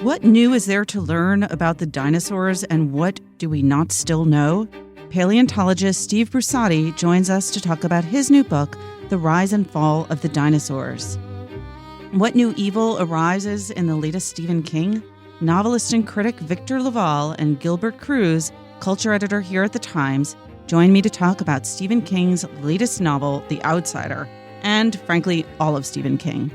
What new is there to learn about the dinosaurs, and what do we not still know? Paleontologist Steve Brusatte joins us to talk about his new book, The Rise and Fall of the Dinosaurs. What new evil arises in the latest Stephen King? Novelist and critic Victor Lavalle and Gilbert Cruz, culture editor here at The Times, join me to talk about Stephen King's latest novel, The Outsider, and, frankly, all of Stephen King.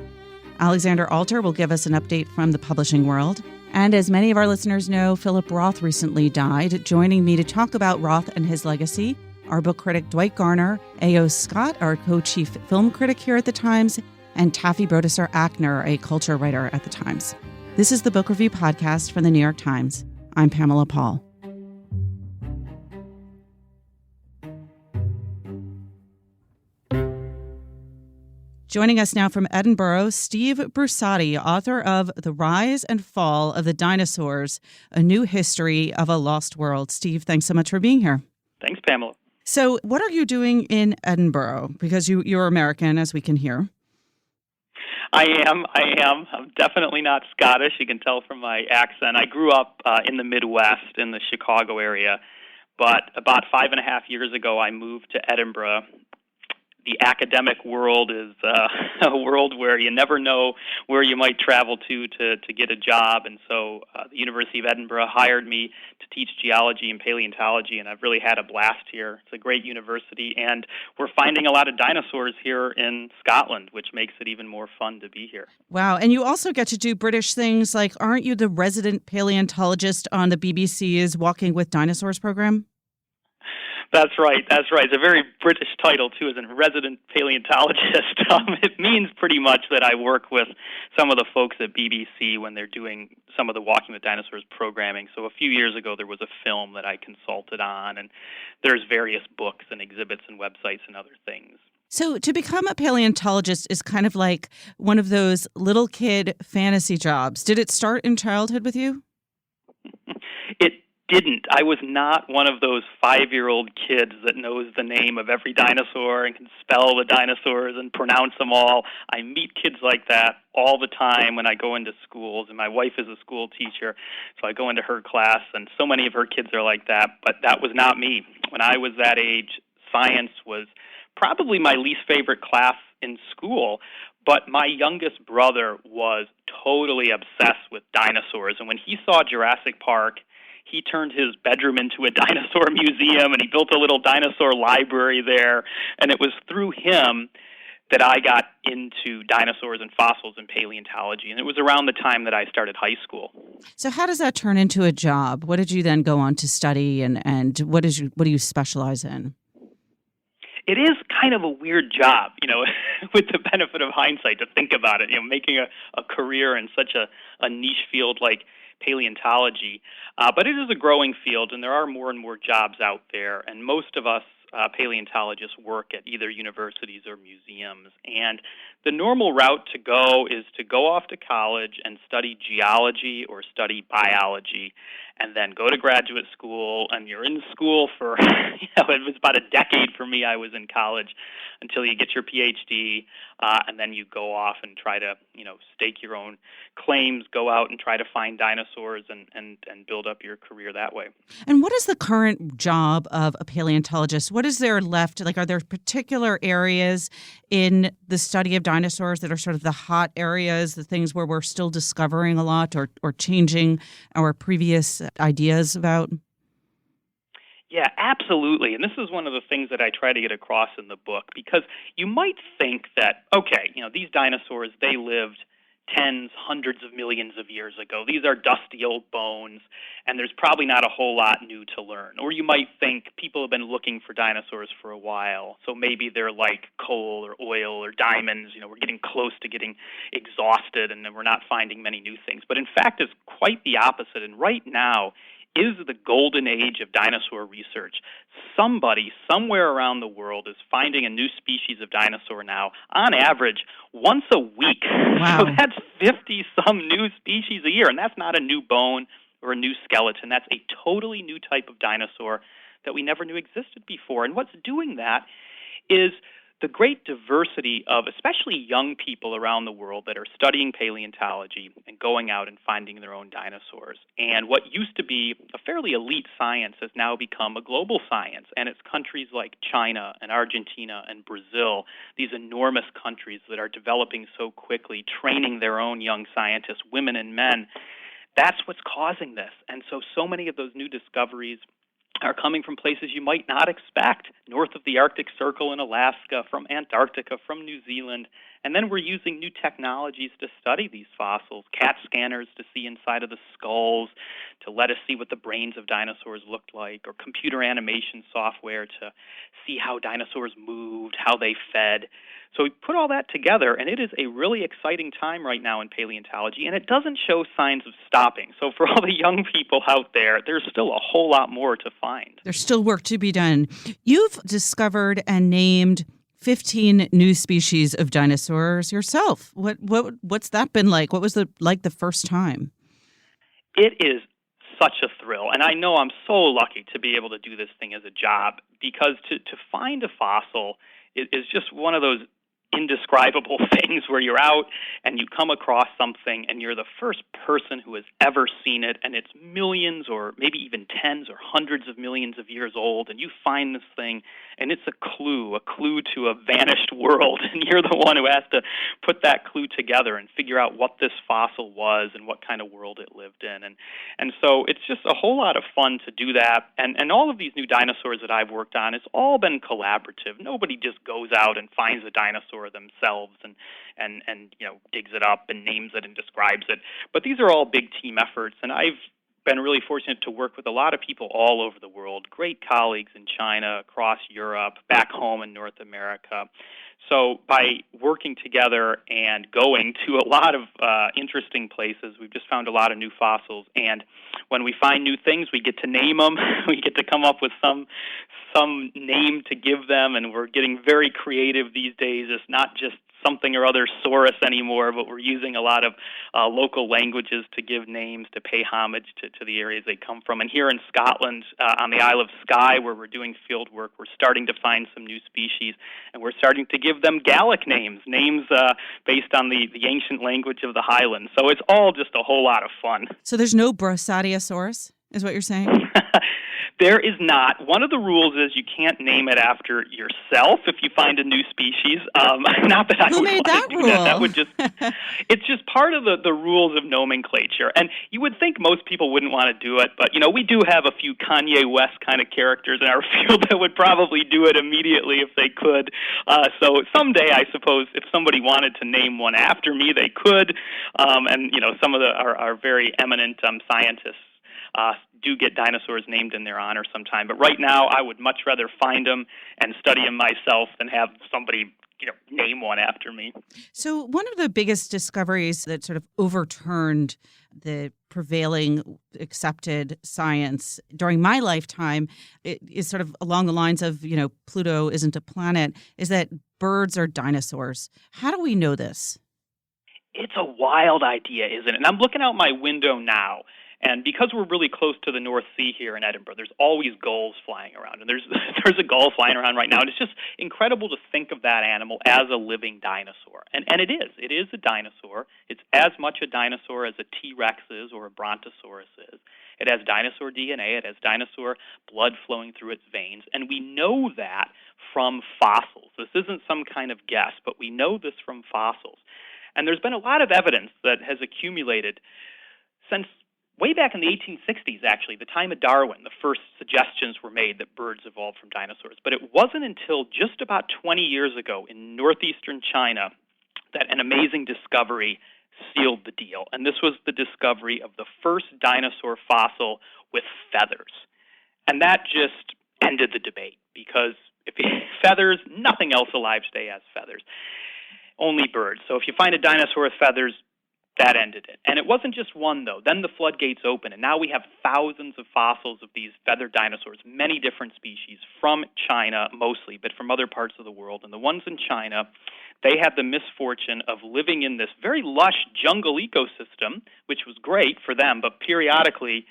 Alexander Alter will give us an update from the publishing world. And as many of our listeners know, Philip Roth recently died. Joining me to talk about Roth and his legacy are book critic Dwight Garner, A.O. Scott, our co-chief film critic here at The Times, and Taffy Brodesser-Akner, a culture writer at The Times. This is the Book Review Podcast from the New York Times. I'm Pamela Paul. Joining us now from Edinburgh, Steve Brusatte, author of The Rise and Fall of the Dinosaurs, A New History of a Lost World. Steve, thanks so much for being here. Thanks, Pamela. So what are you doing in Edinburgh? Because you're American, as we can hear. I am. I'm definitely not Scottish. You can tell from my accent. I grew up in the Midwest, in the Chicago area. But about 5.5 years ago, I moved to Edinburgh. The academic world is a world where you never know where you might travel to get a job. And so the University of Edinburgh hired me to teach geology and paleontology, and I've really had a blast here. It's a great university, and we're finding a lot of dinosaurs here in Scotland, which makes it even more fun to be here. Wow. And you also get to do British things like, aren't you the resident paleontologist on the BBC's Walking with Dinosaurs program? That's right. It's a very British title, too, as a resident paleontologist. It means pretty much that I work with some of the folks at BBC when they're doing some of the Walking with Dinosaurs programming. So a few years ago, there was a film that I consulted on, and there's various books and exhibits and websites and other things. So to become a paleontologist is kind of like one of those little kid fantasy jobs. Did it start in childhood with you? It didn't. I was not one of those 5-year-old kids that knows the name of every dinosaur and can spell the dinosaurs and pronounce them all. I meet kids like that all the time when I go into schools, and my wife is a school teacher, so I go into her class, and so many of her kids are like that, but that was not me. When I was that age, science was probably my least favorite class in school, but my youngest brother was totally obsessed with dinosaurs, and when he saw Jurassic Park, he turned his bedroom into a dinosaur museum, and he built a little dinosaur library there. And it was through him that I got into dinosaurs and fossils and paleontology. And it was around the time that I started high school. So how does that turn into a job? What did you then go on to study, and what do you specialize in? It is kind of a weird job, with the benefit of hindsight to think about it, making a career in such a niche field like paleontology. But it is a growing field, and there are more and more jobs out there, and most of us paleontologists work at either universities or museums. And the normal route to go is to go off to college and study geology or study biology, and then go to graduate school, and you're in school for, it was about a decade for me. I was in college until you get your PhD, and then you go off and try to, stake your own claims, go out and try to find dinosaurs and build up your career that way. And what is the current job of a paleontologist? What is there left? Like, are there particular areas in the study of dinosaurs that are sort of the hot areas, the things where we're still discovering a lot or changing our previous ideas about? Yeah, absolutely. And this is one of the things that I try to get across in the book, because you might think that, okay, these dinosaurs, they lived tens, hundreds of millions of years ago. These are dusty old bones, and there's probably not a whole lot new to learn. Or you might think people have been looking for dinosaurs for a while, so maybe they're like coal or oil or diamonds. We're getting close to getting exhausted, and we're not finding many new things. But in fact, it's quite the opposite. And right now is the golden age of dinosaur research. Somebody, somewhere around the world, is finding a new species of dinosaur now, on average, once a week. Wow. So that's 50-some new species a year, and that's not a new bone or a new skeleton. That's a totally new type of dinosaur that we never knew existed before. And what's doing that is the great diversity of especially young people around the world that are studying paleontology and going out and finding their own dinosaurs. And what used to be a fairly elite science has now become a global science. And it's countries like China and Argentina and Brazil, these enormous countries that are developing so quickly, training their own young scientists, women and men. That's what's causing this. And so many of those new discoveries are coming from places you might not expect, north of the Arctic Circle in Alaska, from Antarctica, from New Zealand. And then we're using new technologies to study these fossils, CAT scanners to see inside of the skulls, to let us see what the brains of dinosaurs looked like, or computer animation software to see how dinosaurs moved, how they fed. So we put all that together, and it is a really exciting time right now in paleontology, and it doesn't show signs of stopping. So for all the young people out there, there's still a whole lot more to find. There's still work to be done. You've discovered and named 15 new species of dinosaurs yourself. What's that been like? What was it like the first time? It is such a thrill, and I know I'm so lucky to be able to do this thing as a job, because to find a fossil is just one of those indescribable things where you're out and you come across something and you're the first person who has ever seen it, and it's millions or maybe even tens or hundreds of millions of years old, and you find this thing and it's a clue to a vanished world, and you're the one who has to put that clue together and figure out what this fossil was and what kind of world it lived in. And so it's just a whole lot of fun to do that. And all of these new dinosaurs that I've worked on, it's all been collaborative. Nobody just goes out and finds a dinosaur themselves and digs it up and names it and describes it. But these are all big team efforts, and I've been really fortunate to work with a lot of people all over the world, great colleagues in China, across Europe, back home in North America. So by working together and going to a lot of interesting places, we've just found a lot of new fossils. And when we find new things, we get to name them. We get to come up with some name to give them, and we're getting very creative these days. It's not just something or other saurus anymore, but we're using a lot of local languages to give names, to pay homage to the areas they come from. And here in Scotland, on the Isle of Skye, where we're doing field work, we're starting to find some new species, and we're starting to give them Gallic names based on the ancient language of the Highlands. So it's all just a whole lot of fun. So there's no Brusatte-Saurus, is what you're saying? There is not. One of the rules is you can't name it after yourself if you find a new species. Not that I Who would made want that to do rule? that. That would just it's just part of the rules of nomenclature. And you would think most people wouldn't want to do it, but we do have a few Kanye West kind of characters in our field that would probably do it immediately if they could. So someday, I suppose, if somebody wanted to name one after me, they could. And some of our very eminent scientists do get dinosaurs named in their honor sometime. But right now, I would much rather find them and study them myself than have somebody name one after me. So one of the biggest discoveries that sort of overturned the prevailing accepted science during my lifetime is sort of along the lines of, Pluto isn't a planet, is that birds are dinosaurs. How do we know this? It's a wild idea, isn't it? And I'm looking out my window now. And because we're really close to the North Sea here in Edinburgh, there's always gulls flying around. And there's a gull flying around right now. And it's just incredible to think of that animal as a living dinosaur. And it is. It is a dinosaur. It's as much a dinosaur as a T-Rex is or a Brontosaurus is. It has dinosaur DNA. It has dinosaur blood flowing through its veins. And we know that from fossils. This isn't some kind of guess, but we know this from fossils. And there's been a lot of evidence that has accumulated since way back in the 1860s, actually, the time of Darwin. The first suggestions were made that birds evolved from dinosaurs. But it wasn't until just about 20 years ago in northeastern China that an amazing discovery sealed the deal. And this was the discovery of the first dinosaur fossil with feathers. And that just ended the debate, because if feathers, nothing else alive today has feathers. Only birds. So if you find a dinosaur with feathers, that ended it. And it wasn't just one, though. Then the floodgates opened, and now we have thousands of fossils of these feathered dinosaurs, many different species, from China mostly, but from other parts of the world. And the ones in China, they had the misfortune of living in this very lush jungle ecosystem, which was great for them, but periodically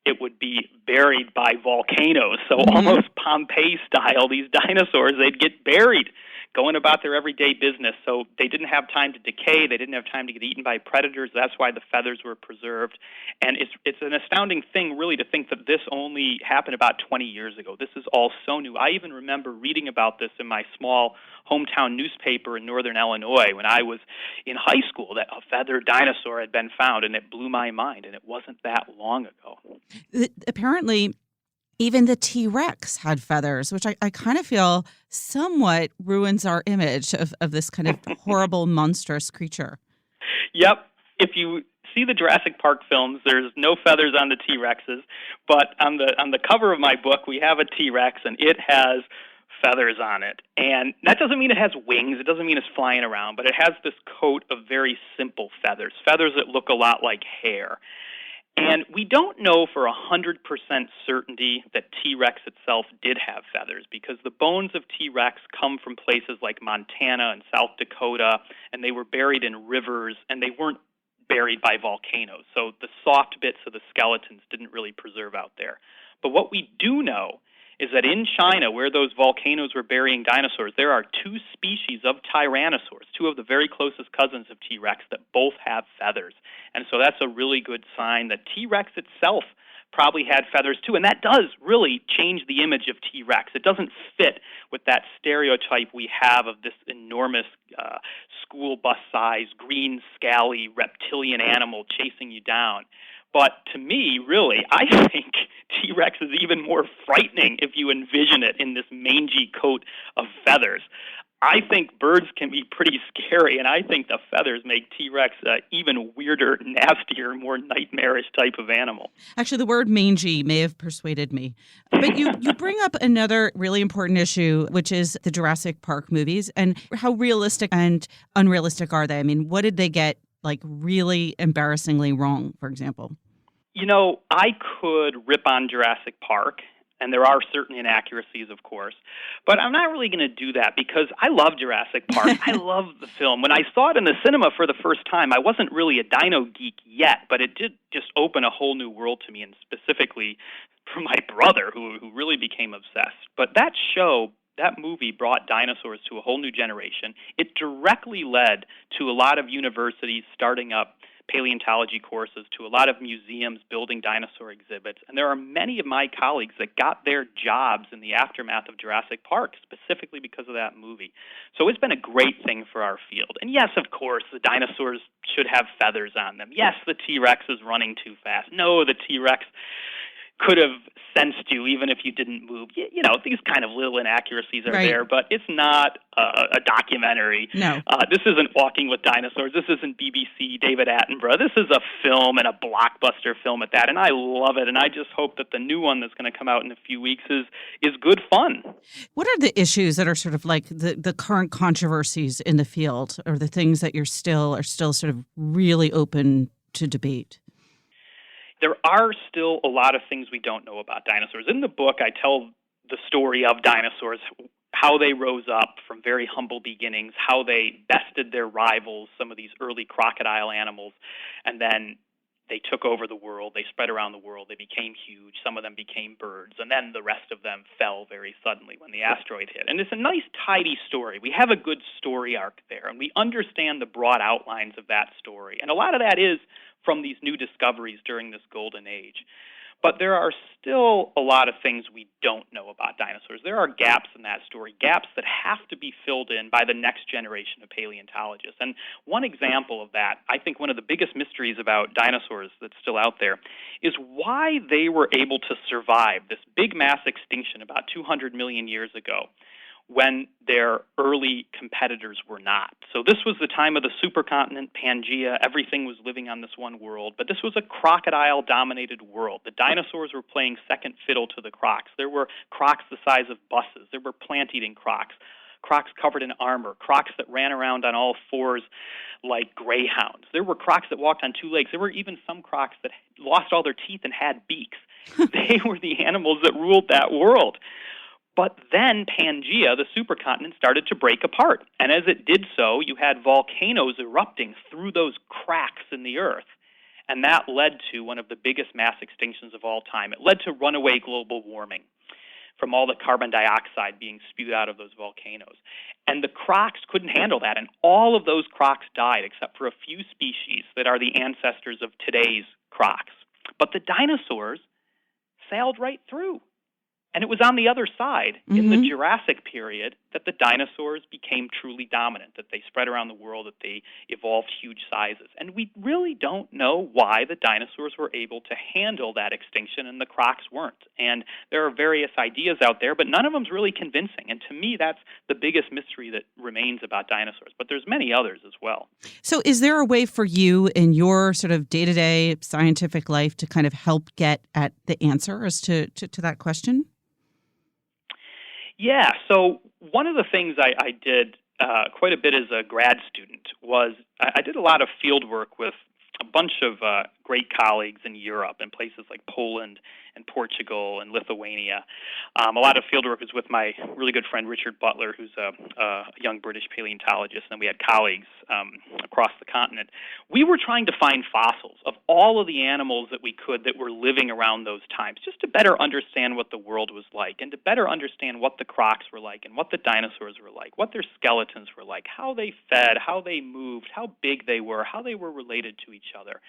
it would be buried by volcanoes. So almost Pompeii style, these dinosaurs, they'd get buried going about their everyday business. So they didn't have time to decay. They didn't have time to get eaten by predators. That's why the feathers were preserved. And it's an astounding thing, really, to think that this only happened about 20 years ago. This is all so new. I even remember reading about this in my small hometown newspaper in northern Illinois when I was in high school, that a feathered dinosaur had been found, and it blew my mind, and it wasn't that long ago. Apparently, even the T-Rex had feathers, which I kind of feel somewhat ruins our image of this kind of horrible, monstrous creature. Yep. If you see the Jurassic Park films, there's no feathers on the T-Rexes, but on the cover of my book, we have a T-Rex, and it has feathers on it. And that doesn't mean it has wings. It doesn't mean it's flying around, but it has this coat of very simple feathers that look a lot like hair. And we don't know for 100% certainty that T-Rex itself did have feathers, because the bones of T-Rex come from places like Montana and South Dakota, and they were buried in rivers, and they weren't buried by volcanoes. So the soft bits of the skeletons didn't really preserve out there. But what we do know is that in China, where those volcanoes were burying dinosaurs, there are two species of tyrannosaurs, two of the very closest cousins of T-Rex, that both have feathers. And so that's a really good sign that T-Rex itself probably had feathers too. And that does really change the image of T-Rex. It doesn't fit with that stereotype we have of this enormous school bus-sized, green, scally, reptilian animal chasing you down. But to me, really, I think T-Rex is even more frightening if you envision it in this mangy coat of feathers. I think birds can be pretty scary, and I think the feathers make T-Rex even weirder, nastier, more nightmarish type of animal. Actually, the word mangy may have persuaded me. But you bring up another really important issue, which is the Jurassic Park movies, and how realistic and unrealistic are they? I mean, what did they get really embarrassingly wrong, for example? You know, I could rip on Jurassic Park, and there are certain inaccuracies, of course, but I'm not really going to do that because I love Jurassic Park. I love the film. When I saw it in the cinema for the first time, I wasn't really a dino geek yet, but it did just open a whole new world to me, and specifically for my brother, who really became obsessed. But that movie brought dinosaurs to a whole new generation. It directly led to a lot of universities starting up paleontology courses, to a lot of museums building dinosaur exhibits. And there are many of my colleagues that got their jobs in the aftermath of Jurassic Park specifically because of that movie. So it's been a great thing for our field. And yes, of course, the dinosaurs should have feathers on them. Yes, the T-Rex is running too fast. No, the T-Rex could have sensed you even if you didn't move. You know, these kind of little inaccuracies are right there, but it's not a documentary. No. This isn't Walking with Dinosaurs. This isn't BBC David Attenborough. This is a film, and a blockbuster film at that, and I love it, and I just hope that the new one that's going to come out in a few weeks is good fun. What are the issues that are sort of like the current controversies in the field, or the things that are still sort of really open to debate? There are still a lot of things we don't know about dinosaurs. In the book, I tell the story of dinosaurs, how they rose up from very humble beginnings, how they bested their rivals, some of these early crocodile animals, and then they took over the world. They spread around the world. They became huge. Some of them became birds, and then the rest of them fell very suddenly when the asteroid hit. And it's a nice, tidy story. We have a good story arc there, and we understand the broad outlines of that story. And a lot of that is from these new discoveries during this golden age. But there are still a lot of things we don't know about dinosaurs. There are gaps in that story, gaps that have to be filled in by the next generation of paleontologists. And one example of that, I think one of the biggest mysteries about dinosaurs that's still out there, is why they were able to survive this big mass extinction about 200 million years ago, when their early competitors were not. So this was the time of the supercontinent Pangaea. Everything was living on this one world, but this was a crocodile-dominated world. The dinosaurs were playing second fiddle to the crocs. There were crocs the size of buses. There were plant-eating crocs, crocs covered in armor, crocs that ran around on all fours like greyhounds. There were crocs that walked on two legs. There were even some crocs that lost all their teeth and had beaks. They were the animals that ruled that world. But then Pangaea, the supercontinent, started to break apart. And as it did so, you had volcanoes erupting through those cracks in the earth. And that led to one of the biggest mass extinctions of all time. It led to runaway global warming. from all the carbon dioxide being spewed out of those volcanoes. And the crocs couldn't handle that, and all of those crocs died except for a few species that are the ancestors of today's crocs. But the dinosaurs sailed right through. And it was on the other side, in the Jurassic period, that the dinosaurs became truly dominant, that they spread around the world, that they evolved huge sizes. And we really don't know why the dinosaurs were able to handle that extinction and the crocs weren't. And there are various ideas out there, but none of them's really convincing. And to me, that's the biggest mystery that remains about dinosaurs. But there's many others as well. So is there a way for you in your sort of day-to-day scientific life to kind of help get at the answer as to that question? Yeah, so one of the things I did quite a bit as a grad student was I did a lot of field work with a bunch of great colleagues in Europe in places like Poland and Portugal and Lithuania. A lot of field work was with my really good friend Richard Butler, who's a young British paleontologist, and we had colleagues across the continent. We were trying to find fossils of all of the animals that we could that were living around those times, just to better understand what the world was like and to better understand what the crocs were like and what the dinosaurs were like, what their skeletons were like, how they fed, how they moved, how big they were, how they were related to each other.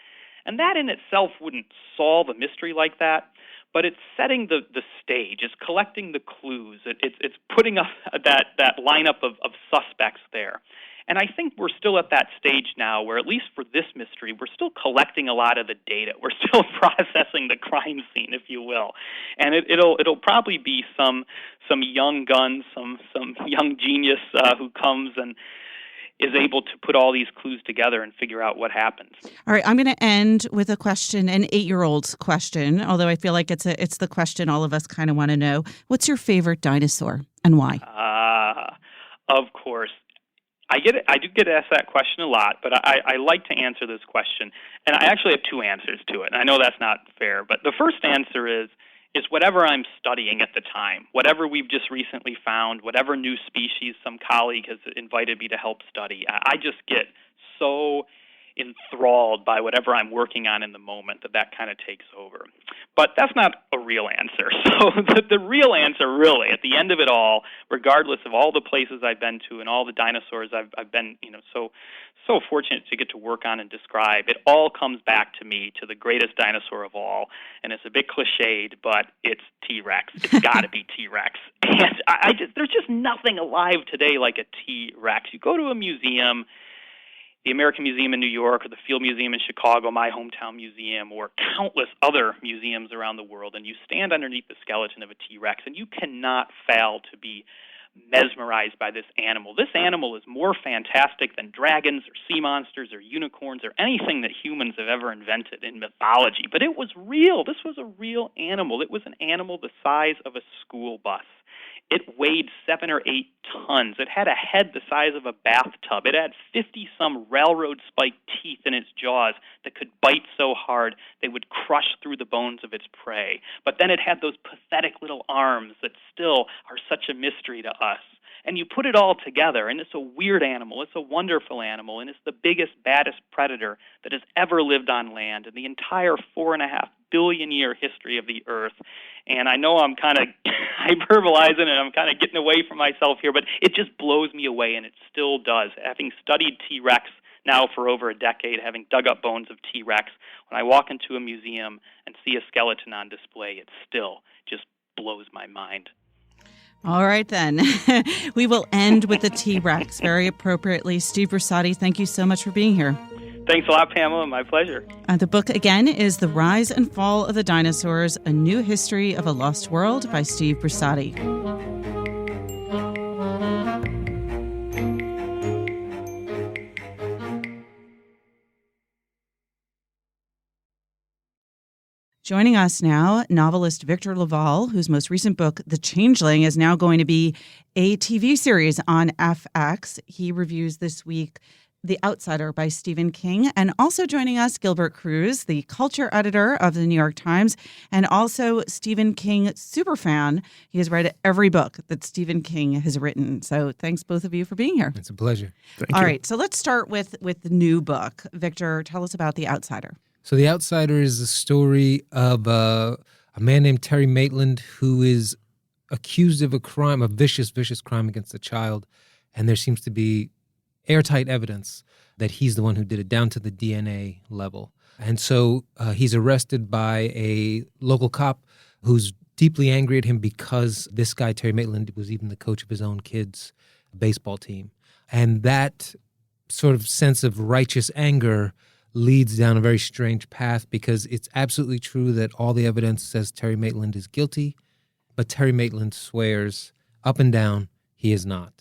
And that in itself wouldn't solve a mystery like that, but it's setting the stage. It's collecting the clues. It's putting up that lineup of suspects there. And I think we're still at that stage now where, at least for this mystery, we're still collecting a lot of the data. We're still processing the crime scene, if you will. And it'll probably be some young gun, some young genius who comes and is able to put all these clues together and figure out what happens. All right, I'm going to end with a question, an 8-year-old's question, although I feel like it's the question all of us kind of want to know. What's your favorite dinosaur and why? Of course. I do get asked that question a lot, but I like to answer this question, and I actually have two answers to it. And I know that's not fair, but the first answer is whatever I'm studying at the time, whatever we've just recently found, whatever new species some colleague has invited me to help study. I just get so enthralled by whatever I'm working on in the moment that kind of takes over. But that's not a real answer. So the real answer, really, at the end of it all, regardless of all the places I've been to and all the dinosaurs I've been, so fortunate to get to work on and describe, it all comes back to me, to the greatest dinosaur of all. And it's a bit cliched, but it's T-Rex. It's got to be T-Rex. And there's just nothing alive today like a T-Rex. You go to a museum, the American Museum in New York or the Field Museum in Chicago, my hometown museum, or countless other museums around the world, and you stand underneath the skeleton of a T-Rex, and you cannot fail to be mesmerized by this animal. This animal is more fantastic than dragons or sea monsters or unicorns or anything that humans have ever invented in mythology. But it was real. This was a real animal. It was an animal the size of a school bus. It weighed 7 or 8 tons. It had a head the size of a bathtub. It had 50-some railroad-spiked teeth in its jaws that could bite so hard they would crush through the bones of its prey. But then it had those pathetic little arms that still are such a mystery to us. And you put it all together, and it's a weird animal, it's a wonderful animal, and it's the biggest, baddest predator that has ever lived on land in the entire 4.5 billion-year history of the Earth. And I know I'm kind of hyperbolizing and I'm kind of getting away from myself here, but it just blows me away, and it still does. Having studied T-Rex now for over a decade, having dug up bones of T-Rex, when I walk into a museum and see a skeleton on display, it still just blows my mind. All right, then. We will end with the T-Rex very appropriately. Steve Brusatte, thank you so much for being here. Thanks a lot, Pamela. My pleasure. The book, again, is The Rise and Fall of the Dinosaurs, A New History of a Lost World by Steve Brusatte. Joining us now, novelist Victor Lavalle, whose most recent book, The Changeling, is now going to be a TV series on FX. He reviews this week The Outsider by Stephen King. And also joining us, Gilbert Cruz, the culture editor of the New York Times, and also Stephen King superfan. He has read every book that Stephen King has written. So thanks, both of you, for being here. It's a pleasure. Thank you. All right, so let's start with the new book. Victor, tell us about The Outsider. So The Outsider is the story of a man named Terry Maitland, who is accused of a crime, a vicious, vicious crime against a child, and there seems to be airtight evidence that he's the one who did it down to the DNA level. And so he's arrested by a local cop who's deeply angry at him because this guy, Terry Maitland, was even the coach of his own kids' baseball team. And that sort of sense of righteous anger leads down a very strange path because it's absolutely true that all the evidence says Terry Maitland is guilty, but Terry Maitland swears up and down he is not.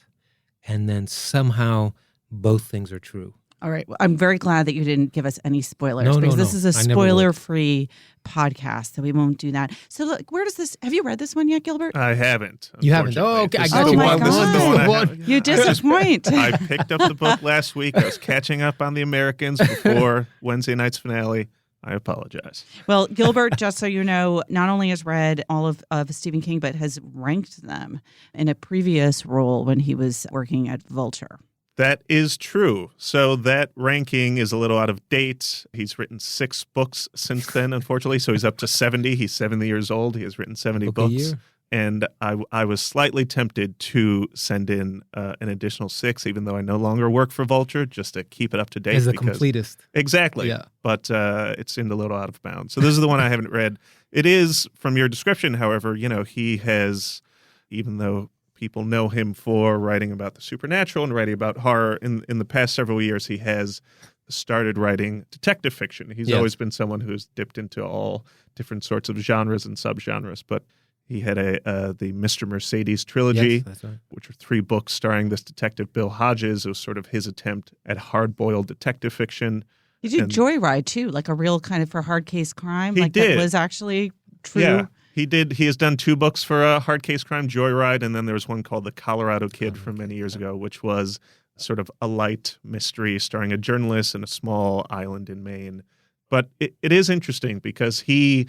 And then somehow both things are true. All right. Well, I'm very glad that you didn't give us any spoilers because this is a I never would. spoiler-free podcast, so we won't do that. So look, where does this? Have you read this one yet, Gilbert? I haven't. You haven't? Oh, okay. I got Oh you. my This is the God. one. You disappoint. I picked up the book last week. I was catching up on the Americans before Wednesday night's finale. I apologize. Well, Gilbert, just so you know, not only has read all of Stephen King, but has ranked them in a previous role when he was working at Vulture. That is true. So that ranking is a little out of date. He's written 6 books since then, unfortunately. So he's up to 70. He's 70 years old. He has written 70 Book a books. year. And I was slightly tempted to send in an additional 6, even though I no longer work for Vulture, just to keep it up to date. As a completist. Exactly. Yeah. But it seemed a little out of bounds. So this is the one I haven't read. It is, from your description, however, he has, even though people know him for writing about the supernatural and writing about horror, in the past several years, he has started writing detective fiction. He's always been someone who's dipped into all different sorts of genres and subgenres, but he had the Mr. Mercedes trilogy, Yes, that's right. which are 3 books starring this detective Bill Hodges. It was sort of his attempt at hard-boiled detective fiction. You did Joyride, too, like a real kind of for hard case crime. He like did. That was actually true. Yeah, he did. He has done 2 books for a hard case crime, Joyride, and then there was one called The Colorado Kid from many years ago, which was sort of a light mystery starring a journalist in a small island in Maine. But it is interesting because he,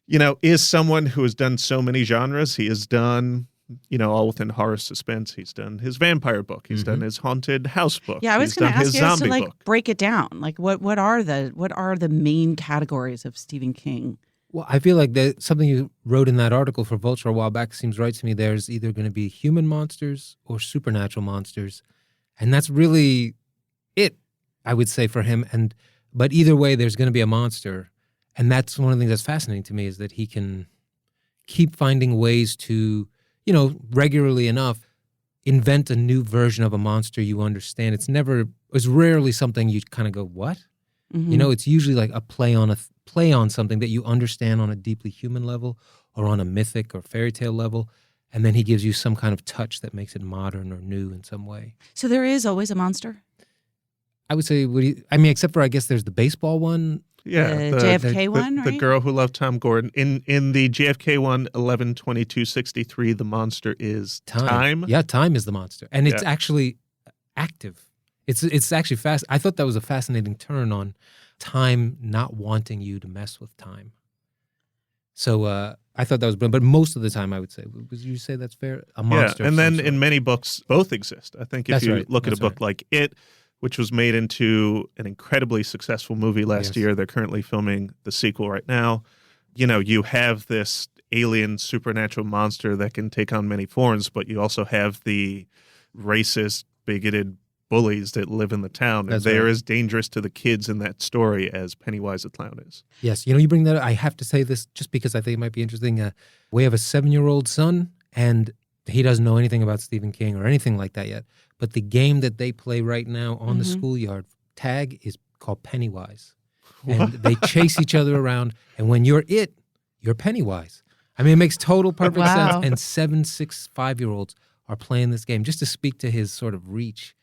is someone who has done so many genres. He has done, all within horror suspense. He's done his vampire book. He's done his haunted house book. Yeah, I was going to ask you zombie to book. break it down. Like what are the main categories of Stephen King? Well, I feel like that something you wrote in that article for Vulture a while back seems right to me. There's either going to be human monsters or supernatural monsters. And that's really it, I would say, for him. But either way, there's going to be a monster. And that's one of the things that's fascinating to me is that he can keep finding ways to, regularly enough, invent a new version of a monster you understand. It's rarely something you kind of go, what? Mm-hmm. It's usually like a play on something that you understand on a deeply human level or on a mythic or fairy tale level. And then he gives you some kind of touch that makes it modern or new in some way. So there is always a monster? I would say, except for, I guess there's the baseball one. Yeah, the JFK one, right? The girl who loved Tom Gordon. In the JFK one, 11/22/63, the monster is time. Yeah, time is the monster. And it's actually active. It's actually fast. I thought that was a fascinating turn on time not wanting you to mess with time. So I thought that was brilliant. But most of the time, I would say, would you say that's fair? A monster. Yeah, and then in many books, both exist. I think if you look at a book like It, which was made into an incredibly successful movie last year. They're currently filming the sequel right now. You have this alien supernatural monster that can take on many forms, but you also have the racist, bigoted bullies that live in the town. And they're as dangerous to the kids in that story as Pennywise the Clown is. Yes. You bring that up. I have to say this just because I think it might be interesting. We have a 7-year-old son, and he doesn't know anything about Stephen King or anything like that yet. But the game that they play right now on the schoolyard tag is called Pennywise. And they chase each other around. And when you're you're Pennywise. I mean, it makes total perfect sense. And 7, 6, 5-year-olds are playing this game just to speak to his sort of reach,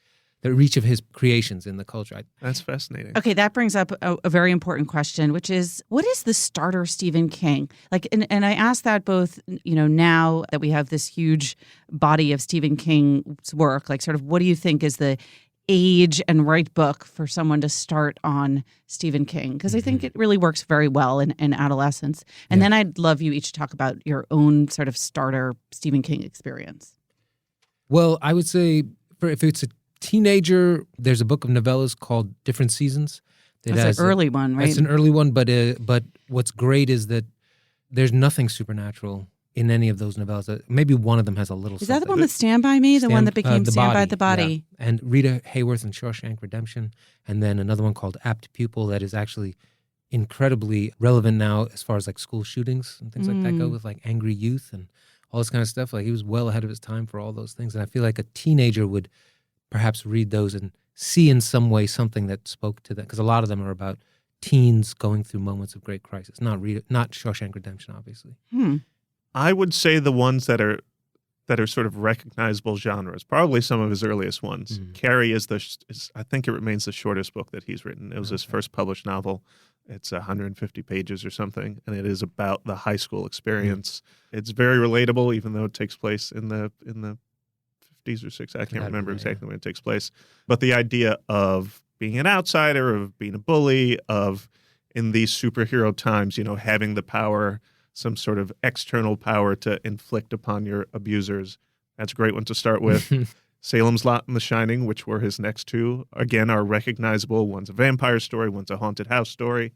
the reach of his creations in the culture. That's fascinating. Okay, that brings up a very important question, which is, what is the starter Stephen King? Like, and I ask that both, now that we have this huge body of Stephen King's work, like sort of what do you think is the age and right book for someone to start on Stephen King? Because I think it really works very well in adolescence. And then I'd love you each to talk about your own sort of starter Stephen King experience. Well, I would say if it's a teenager, there's a book of novellas called Different Seasons. That's an early one, right? That's an early one, but what's great is that there's nothing supernatural in any of those novellas. Maybe one of them has a little Is something. that the one with Stand By Me? The one that became Stand By the Body? Yeah. And Rita Hayworth in Shawshank Redemption. And then another one called Apt Pupil that is actually incredibly relevant now as far as like school shootings and things like that go, with like angry youth and all this kind of stuff. Like he was well ahead of his time for all those things. And I feel like a teenager would perhaps read those and see in some way something that spoke to them. Because a lot of them are about teens going through moments of great crisis. Not Shawshank Redemption, obviously. I would say the ones that are sort of recognizable genres, probably some of his earliest ones. Carrie is I think it remains the shortest book that he's written. It was his first published novel. It's 150 pages or something, and it is about the high school experience. It's very relatable, even though it takes place in the 50s or 60s. I can't remember exactly when it takes place. But the idea of being an outsider, of being a bully, of in these superhero times, having the power, some sort of external power to inflict upon your abusers. That's a great one to start with. Salem's Lot and The Shining, which were his next two, again, are recognizable. One's a vampire story, one's a haunted house story.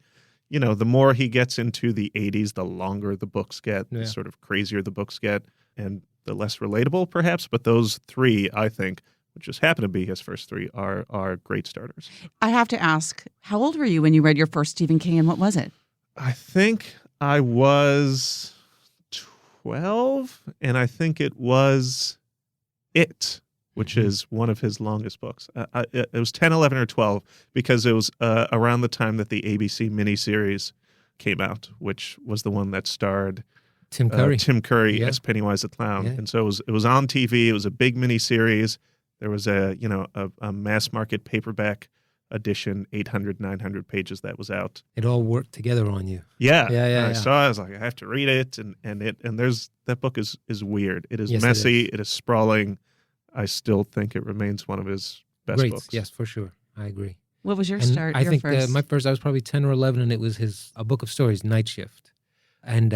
The more he gets into the 80s, the longer the books get, the sort of crazier the books get, and the less relatable, perhaps. But those three, I think, which just happen to be his first three, are great starters. I have to ask, how old were you when you read your first Stephen King, and what was it? I think I was 12, and I think it was It, which is one of his longest books. It was 10, 11, or 12, because it was around the time that the ABC miniseries came out, which was the one that starred Tim Curry as Pennywise the Clown. And so it was on TV. It was a big miniseries. There was a mass market paperback edition, 800, 900 pages that was out. It all worked together on you. I saw it. I was like, I have to read it. And that book is weird. It is messy. It is sprawling. I still think it remains one of his best books. Yes, for sure. I agree. What was your start? I think my first, I was probably 10 or 11, and it was a book of stories, Night Shift. And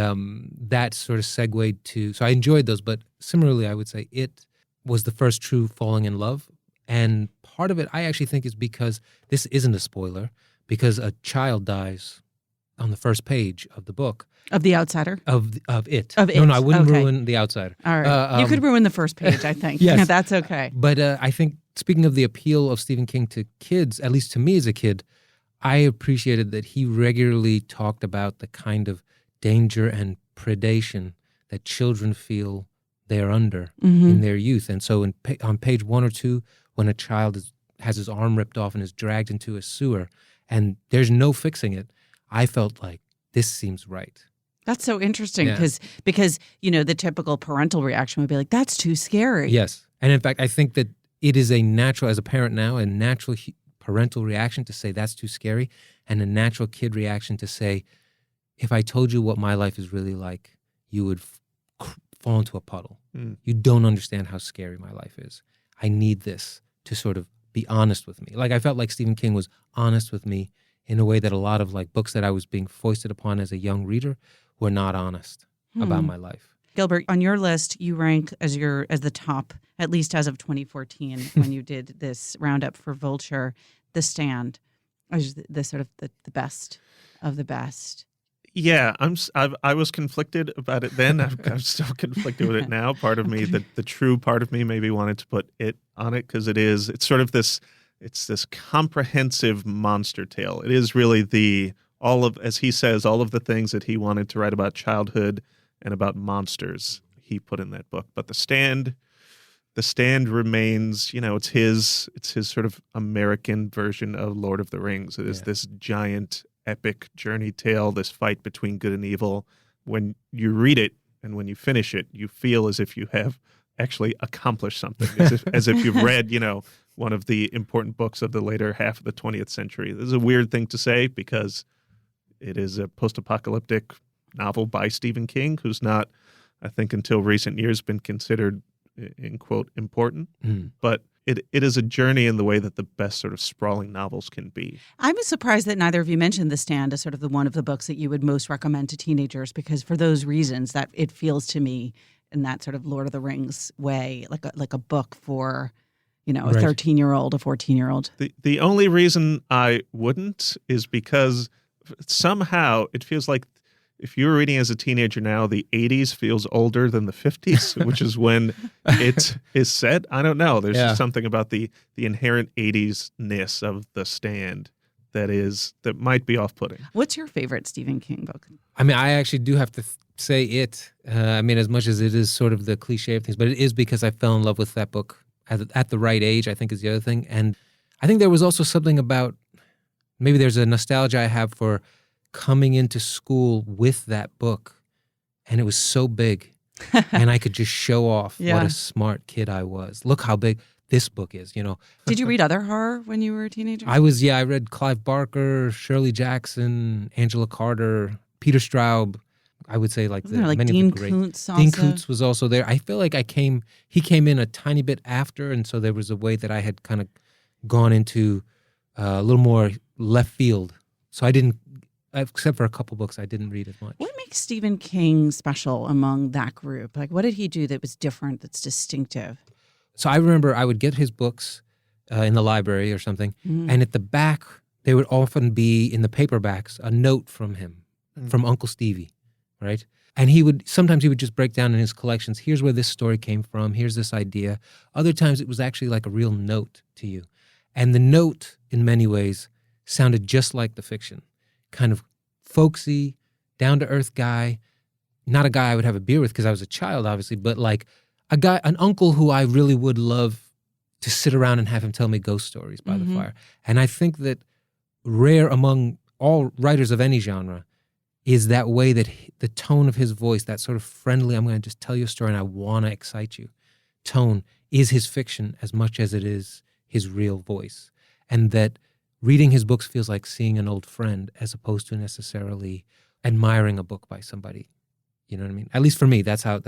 that sort of segued to, so I enjoyed those, but similarly, I would say It was the first true falling in love. And part of it, I actually think, is because this isn't a spoiler, because a child dies on the first page of the book. Of The Outsider? Of It. Of It. No, I wouldn't ruin The Outsider. All right. You could ruin the first page, I think. Yes. That's okay. But I think, speaking of the appeal of Stephen King to kids, at least to me as a kid, I appreciated that he regularly talked about the kind of danger and predation that children feel they're under in their youth. And so on page 1 or 2, when a child has his arm ripped off and is dragged into a sewer and there's no fixing it, I felt like this seems right. That's so interesting because the typical parental reaction would be like, that's too scary. Yes. And in fact, I think that it is a natural, as a parent now, a natural parental reaction to say that's too scary, and a natural kid reaction to say, if I told you what my life is really like, you would fall into a puddle. You don't understand how scary my life is. I need this to sort of be honest with me. Like, I felt like Stephen King was honest with me in a way that a lot of like books that I was being foisted upon as a young reader were not honest about my life. Gilbert, on your list, you rank as the top, at least as of 2014, when you did this roundup for Vulture, The Stand, as the sort of the best of the best. Yeah, I was conflicted about it then. I'm still conflicted with it now. Part of me, the true part of me, maybe wanted to put It on it because it's sort of this comprehensive monster tale. It is really as he says, all of the things that he wanted to write about childhood and about monsters he put in that book. But The Stand remains, it's his sort of American version of Lord of the Rings. It is this giant epic journey tale, this fight between good and evil. When you read it and when you finish it, you feel as if you have actually accomplished something, as if you've read, one of the important books of the later half of the 20th century. This is a weird thing to say because it is a post-apocalyptic novel by Stephen King, who's not, I think, until recent years been considered, in quote, important. But it is a journey in the way that the best sort of sprawling novels can be. I'm surprised that neither of you mentioned The Stand as sort of the one of the books that you would most recommend to teenagers, because for those reasons that it feels to me in that sort of Lord of the Rings way, like a book for, a 13-year-old, a 14-year-old. The only reason I wouldn't is because somehow it feels like if you were reading as a teenager now, the 80s feels older than the 50s, which is when it is set. I don't know. There's just something about the inherent 80s-ness of The Stand that might be off-putting. What's your favorite Stephen King book? I mean, I actually do have to say it. I mean, as much as it is sort of the cliche of things, but it is because I fell in love with that book at the right age, I think is the other thing. And I think there was also something about, maybe there's a nostalgia I have for coming into school with that book, and it was so big, and I could just show off what a smart kid I was. Look how big this book is, you know. Did you read other horror when you were a teenager? I read Clive Barker, Shirley Jackson, Angela Carter, Peter Straub. I would say many Dean of the great. Koontz also? Dean Koontz was also there. I feel like he came in a tiny bit after, and so there was a way that I had kind of gone into a little more left field. So I didn't, except for a couple books, I didn't read as much. What makes Stephen King special among that group? Like, what did he do that was different, that's distinctive? So I remember I would get his books in the library or something, and at the back, they would often be, in the paperbacks, a note from him, from Uncle Stevie, right? And sometimes he would just break down in his collections, here's where this story came from, here's this idea. Other times it was actually like a real note to you. And the note, in many ways, sounded just like the fiction. Kind of folksy, down-to-earth guy. Not a guy I would have a beer with because I was a child, obviously, but like an uncle who I really would love to sit around and have him tell me ghost stories by the fire. And I think that rare among all writers of any genre is that way, that the tone of his voice, that sort of friendly, I'm going to just tell you a story and I want to excite you, tone is his fiction as much as it is his real voice. And that reading his books feels like seeing an old friend as opposed to necessarily admiring a book by somebody. You know what I mean? At least for me, that's a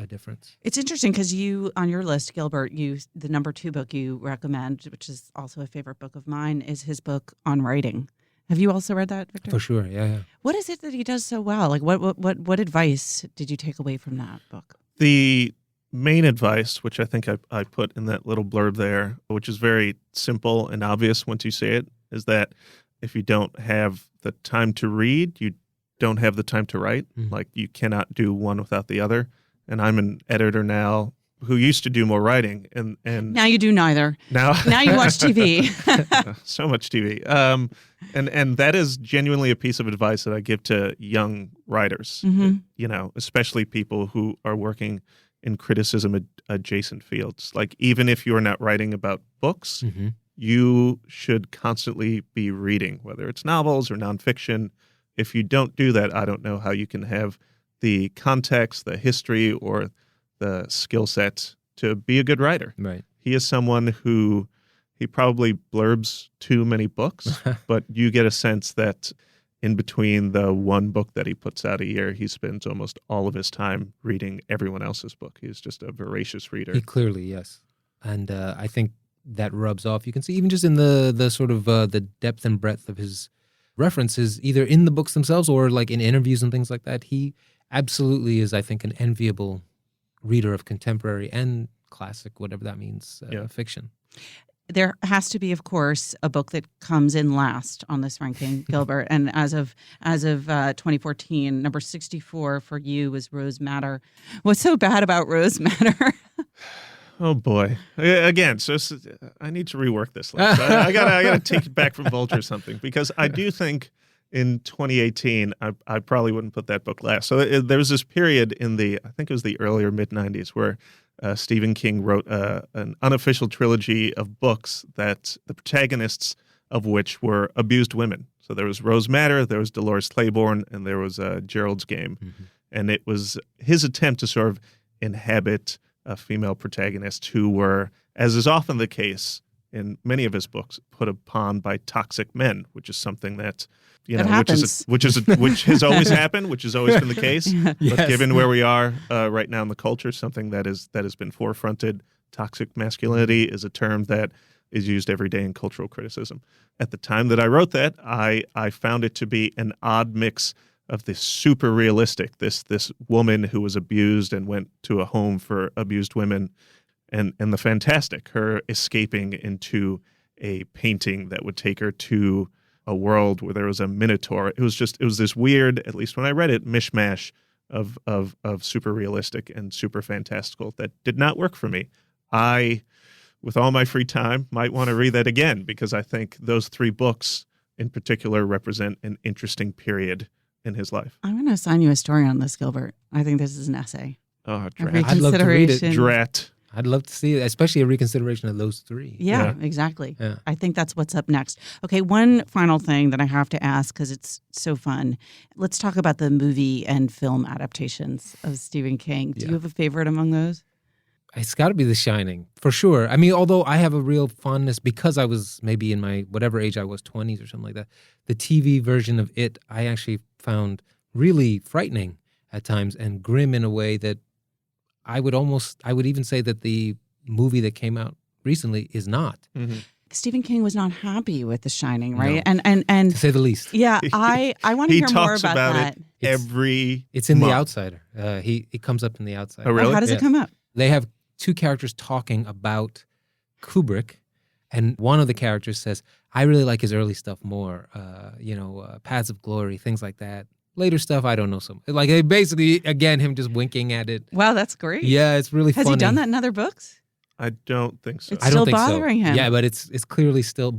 difference. It's interesting because you, on your list, Gilbert, the number 2 book you recommend, which is also a favorite book of mine, is his book on writing. Have you also read that, Victor? For sure, yeah. What is it that he does so well? Like, what advice did you take away from that book? The main advice, which I think I put in that little blurb there, which is very simple and obvious once you say it, is that if you don't have the time to read, you don't have the time to write. Like, you cannot do one without the other. And I'm an editor now who used to do more writing, and now you do neither. Now you watch TV. So much TV. And that is genuinely a piece of advice that I give to young writers. You know, especially people who are working in criticism adjacent fields. Like, even if you're not writing about books, you should constantly be reading, whether it's novels or nonfiction. If you don't do that, I don't know how you can have the context, the history, or the skill set to be a good writer. Right. He is someone who, he probably blurbs too many books, but you get a sense that in between the one book that he puts out a year, he spends almost all of his time reading everyone else's book. He's just a voracious reader. He clearly, yes. And I think that rubs off. You can see even just in the sort of the depth and breadth of his references, either in the books themselves or like in interviews and things like that. He absolutely is, I think, an enviable reader of contemporary and classic, whatever that means, fiction. There has to be, of course, a book that comes in last on this ranking, Gilbert. And as of 2014, number 64 for you was Rose Madder. What's so bad about Rose Madder? Oh boy! Again, so I need to rework this list. I gotta take it back from Vulture or something, because I do think in 2018 I probably wouldn't put that book last. So there was this period in I think it was the earlier mid 90s where Stephen King wrote an unofficial trilogy of books that the protagonists of which were abused women. So there was Rose Madder, there was Dolores Claiborne, and there was Gerald's Game, and it was his attempt to sort of inhabit female protagonists who were, as is often the case in many of his books, put upon by toxic men, which is something that, you know, which has always happened, which has always been the case. Yes. But given where we are right now in the culture, something that has been forefronted. Toxic masculinity is a term that is used every day in cultural criticism. At the time that I wrote that, I found it to be an odd mix of this super realistic, this woman who was abused and went to a home for abused women, and the fantastic, her escaping into a painting that would take her to a world where there was a minotaur. It was this weird, at least when I read it, mishmash of super realistic and super fantastical that did not work for me. I, with all my free time, might want to read that again because I think those 3 books in particular represent an interesting period in his life. I'm going to assign you a story on this, Gilbert. I think this is an essay. Oh, drat. I'd love to read it. Drat. I'd love to see it, especially a reconsideration of those 3. Yeah, exactly. Yeah. I think that's what's up next. Okay, one final thing that I have to ask because it's so fun. Let's talk about the movie and film adaptations of Stephen King. Do you have a favorite among those? It's got to be The Shining, for sure. I mean, although I have a real fondness because I was maybe in my whatever age I was, 20s or something like that. The TV version of it, I actually found really frightening at times and grim in a way that I would even say that the movie that came out recently is not. Mm-hmm. Stephen King was not happy with The Shining, right? No. And to say the least. Yeah, I want to hear more about that. It's in The Outsider. It comes up in The Outsider. Oh, really? How does it come up? They have 2 characters talking about Kubrick, and one of the characters says, I really like his early stuff more, Paths of Glory, things like that. Later stuff, I don't know so much. Like, basically, again, him just winking at it. Wow, that's great. Yeah, it's really funny. Has he done that in other books? I don't think so. It's still bothering him. Yeah, but it's clearly still.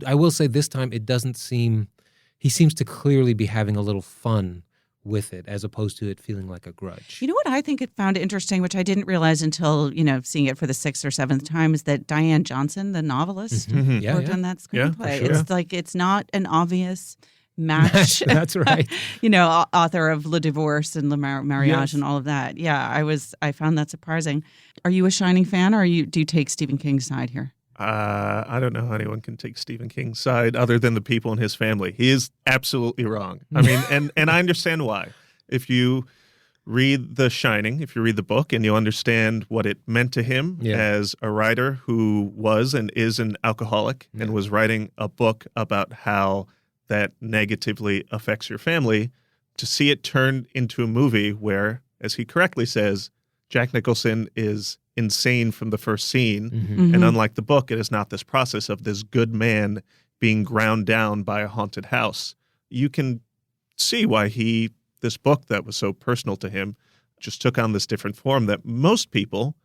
I will say this time, it doesn't seem. He seems to clearly be having a little fun with it, as opposed to it feeling like a grudge. You know what I think it found interesting, which I didn't realize until seeing it for the 6th or 7th time, is that Diane Johnson, the novelist, worked on that screenplay. Yeah, it's like it's not an obvious match. That's right. Author of Le Divorce and Le Mariage and all of that. Yeah, I found that surprising. Are you a Shining fan, or do you take Stephen King's side here? I don't know how anyone can take Stephen King's side other than the people in his family. He is absolutely wrong. I mean, and I understand why. If you read The Shining, if you read the book and you understand what it meant to him as a writer who was and is an alcoholic and was writing a book about how that negatively affects your family, to see it turned into a movie where, as he correctly says, Jack Nicholson is insane from the first scene. And unlike the book, it is not this process of this good man being ground down by a haunted house. You can see why this book that was so personal to him just took on this different form that most people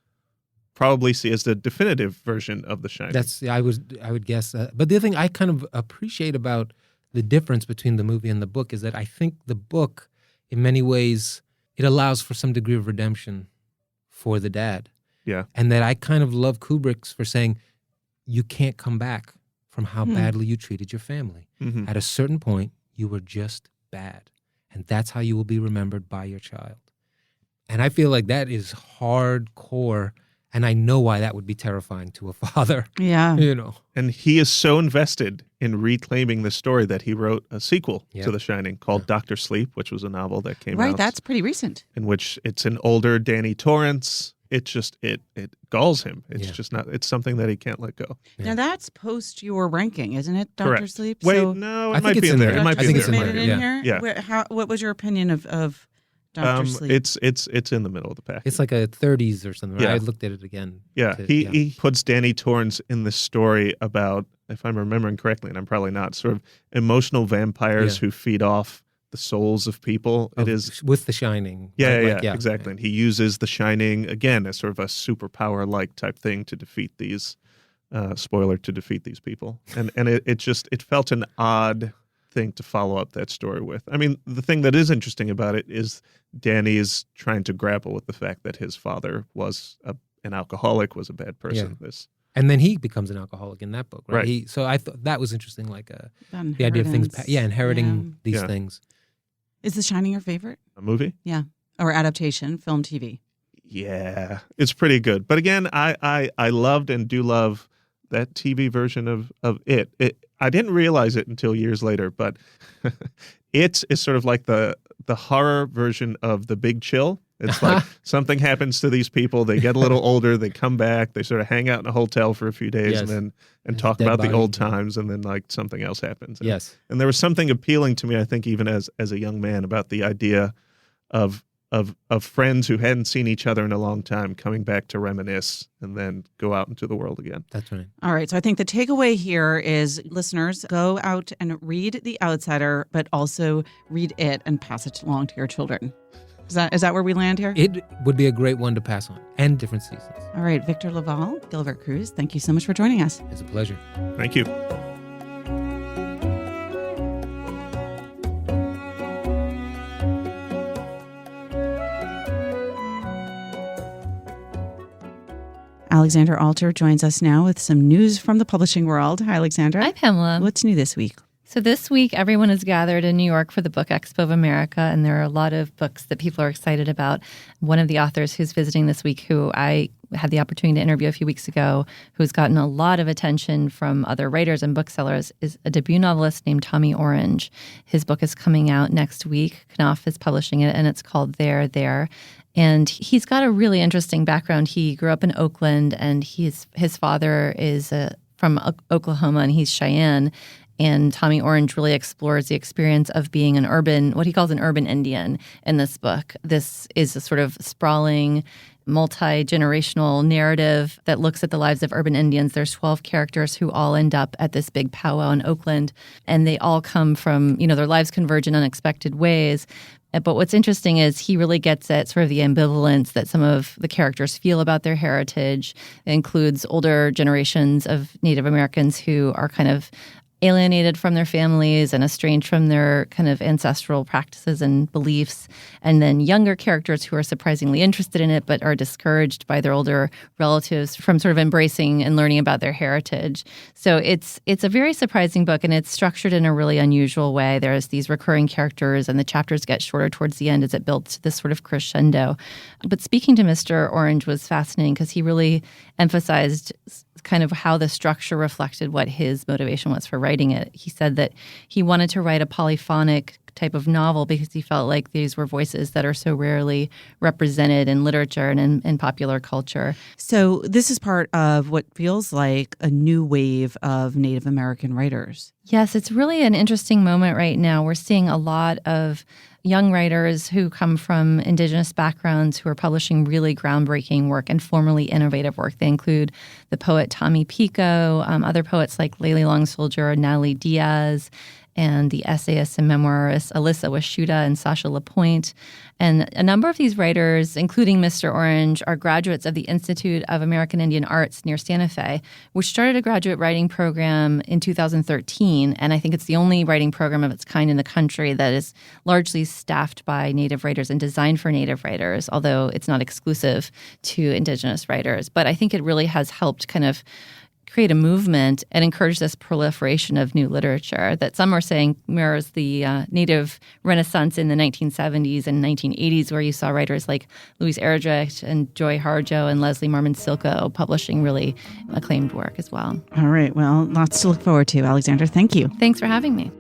probably see as the definitive version of The Shining. I would guess. But the other thing I kind of appreciate about the difference between the movie and the book is that I think the book, in many ways, it allows for some degree of redemption for the dad. Yeah. And that I kind of love Kubrick's for saying, you can't come back from how badly you treated your family. At a certain point, you were just bad. And that's how you will be remembered by your child. And I feel like that is hardcore. And I know why that would be terrifying to a father. Yeah. And he is so invested in reclaiming the story that he wrote a sequel to The Shining called Dr. Sleep, which was a novel that came out. Right, that's pretty recent. In which it's an older Danny Torrance. It just, it galls him. It's just not, it's something that he can't let go. Yeah. Now that's post your ranking, isn't it, Dr. Correct. Sleep? Wait, so, no, it might be in there. It might be in there. Made it in Yeah. here? Yeah. What was your opinion of Dr. Sleep? It's in the middle of the pack. It's like a 30s or something. Right? Yeah. I looked at it again. Yeah, he puts Danny Torrance in this story about, if I'm remembering correctly, and I'm probably not, sort of emotional vampires who feed off the souls of people. It is with The Shining. Yeah, exactly. And he uses The Shining again as sort of a superpower-like type thing to defeat these. Spoiler, to defeat these people. And it felt an odd thing to follow up that story with. I mean, the thing that is interesting about it is Danny is trying to grapple with the fact that his father was an alcoholic, was a bad person. And then he becomes an alcoholic in that book, right? Right. So I thought that was interesting, like the idea of things, inheriting these things. Is The Shining your favorite? A movie? Yeah. Or adaptation, film, TV? Yeah, it's pretty good. But again, I loved and do love that TV version of it. I didn't realize it until years later, but it's sort of like the horror version of The Big Chill. It's like something happens to these people, they get a little older, they come back, they sort of hang out in a hotel for a few days and talk about the old times, and then like something else happens. And there was something appealing to me, I think, even as a young man, about the idea of of friends who hadn't seen each other in a long time coming back to reminisce and then go out into the world again. That's right. All right. So I think the takeaway here is, listeners, go out and read The Outsider, but also read it and pass it along to your children. Is that where we land here? It would be a great one to pass on, and different seasons. All right. Victor Lavalle, Gilbert Cruz, thank you so much for joining us. It's a pleasure. Thank you. Alexandra Alter joins us now with some news from the publishing world. Hi, Alexandra. Hi, Pamela. What's new this week? So this week, everyone is gathered in New York for the Book Expo of America, and there are a lot of books that people are excited about. One of the authors who's visiting this week, who I had the opportunity to interview a few weeks ago, who's gotten a lot of attention from other writers and booksellers, is a debut novelist named Tommy Orange. His book is coming out next week. Knopf is publishing it, and it's called There. And he's got a really interesting background. He grew up in Oakland, and his father is from Oklahoma, and he's Cheyenne. And Tommy Orange really explores the experience of being what he calls an urban Indian in this book. This is a sort of sprawling, multi-generational narrative that looks at the lives of urban Indians. There's 12 characters who all end up at this big powwow in Oakland, and they all come from, their lives converge in unexpected ways. But what's interesting is he really gets at sort of the ambivalence that some of the characters feel about their heritage. It includes older generations of Native Americans who are kind of alienated from their families and estranged from their kind of ancestral practices and beliefs, and then younger characters who are surprisingly interested in it but are discouraged by their older relatives from sort of embracing and learning about their heritage. So it's a very surprising book, and it's structured in a really unusual way. There's these recurring characters, and the chapters get shorter towards the end as it builds to this sort of crescendo. But speaking to Mr. Orange was fascinating because he really emphasized kind of how the structure reflected what his motivation was for writing it. He said that he wanted to write a polyphonic type of novel because he felt like these were voices that are so rarely represented in literature and in popular culture. So this is part of what feels like a new wave of Native American writers. Yes, it's really an interesting moment right now. We're seeing a lot of young writers who come from indigenous backgrounds who are publishing really groundbreaking work and formally innovative work. They include the poet Tommy Pico, other poets like Layli Long Soldier, Natalie Diaz, and the essayist and memoirist Alyssa Washuta and Sasha LaPointe. And a number of these writers, including Mr. Orange, are graduates of the Institute of American Indian Arts near Santa Fe, which started a graduate writing program in 2013. And I think it's the only writing program of its kind in the country that is largely staffed by Native writers and designed for Native writers, although it's not exclusive to Indigenous writers. But I think it really has helped kind of create a movement and encourage this proliferation of new literature that some are saying mirrors the Native Renaissance in the 1970s and 1980s, where you saw writers like Louise Erdrich and Joy Harjo and Leslie Marmon Silko publishing really acclaimed work as well. All right. Well, lots to look forward to, Alexandra. Thank you. Thanks for having me.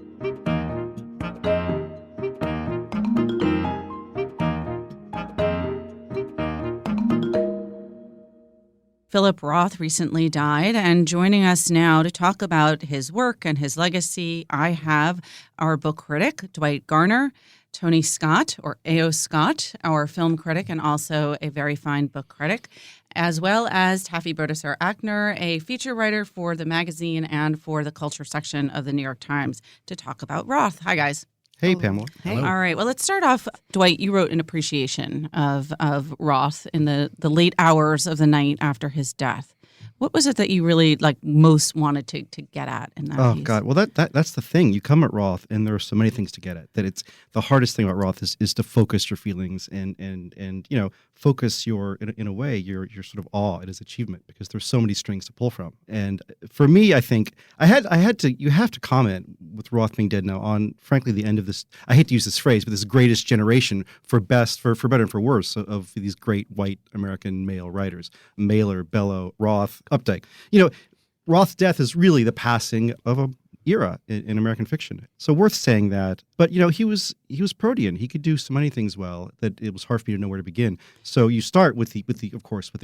Philip Roth recently died, and joining us now to talk about his work and his legacy, I have our book critic, Dwight Garner, Tony Scott, or A.O. Scott, our film critic and also a very fine book critic, as well as Taffy Brodesser-Akner, a feature writer for the magazine and for the culture section of the New York Times, to talk about Roth. Hi, guys. Hey, Pamela. Hey. All right. Well, let's start off. Dwight, you wrote an appreciation of Roth in the late hours of the night after his death. What was it that you really most wanted to get at in that piece? Oh, God. Well, that's the thing. You come at Roth, and there are so many things to get at. That it's the hardest thing about Roth is to focus your feelings and focus your in a way your sort of awe at his achievement, because there's so many strings to pull from. And for me, I think you have to comment with Roth being dead now on, frankly, the end of this. I hate to use this phrase, but this greatest generation for better and for worse of these great white American male writers: Mailer, Bellow, Roth, Updike. Roth's death is really the passing of a era in American fiction. So worth saying that. But he was protean. He could do so many things well that it was hard for me to know where to begin. So you start with the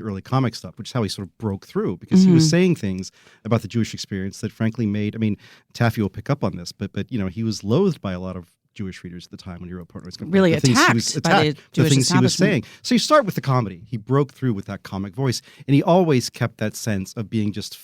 early comic stuff, which is how he sort of broke through, because he was saying things about the Jewish experience that frankly made. I mean, Taffy will pick up on this, but he was loathed by a lot of Jewish readers at the time when he wrote Portnoy's Complaint. Really attacked by the Jewish things he was saying. establishment. So you start with the comedy. He broke through with that comic voice, and he always kept that sense of being just,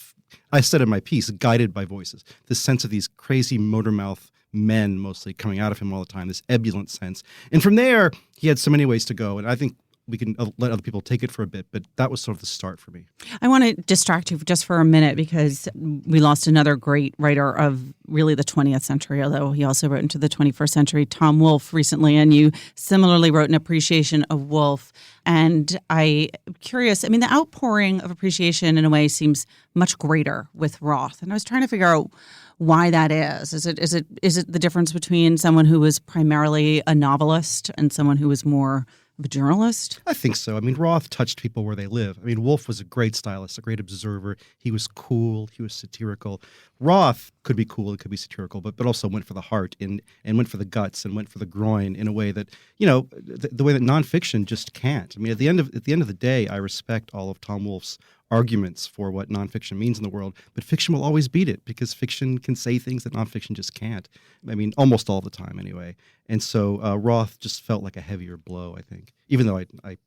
I said in my piece, guided by voices. This sense of these crazy motor mouth men mostly coming out of him all the time, this ebullient sense. And from there, he had so many ways to go, and I think we can let other people take it for a bit, but that was sort of the start for me. I want to distract you just for a minute because we lost another great writer of really the 20th century, although he also wrote into the 21st century, Tom Wolfe, recently, and you similarly wrote an appreciation of Wolfe. And I'm curious, I mean, the outpouring of appreciation in a way seems much greater with Roth. And I was trying to figure out why that is. Is it the difference between someone who was primarily a novelist and someone who was more of a journalist? I think so. I mean, Roth touched people where they live. I mean, Wolfe was a great stylist, a great observer. He was cool. He was satirical. Roth could be cool. It could be satirical, but also went for the heart and went for the guts and went for the groin in a way that, you know, the way that nonfiction just can't. I mean, at the end of the day, I respect all of Tom Wolfe's arguments for what nonfiction means in the world, but fiction will always beat it because fiction can say things that nonfiction just can't. I mean, almost all the time anyway. And so Roth just felt like a heavier blow, I think, even though I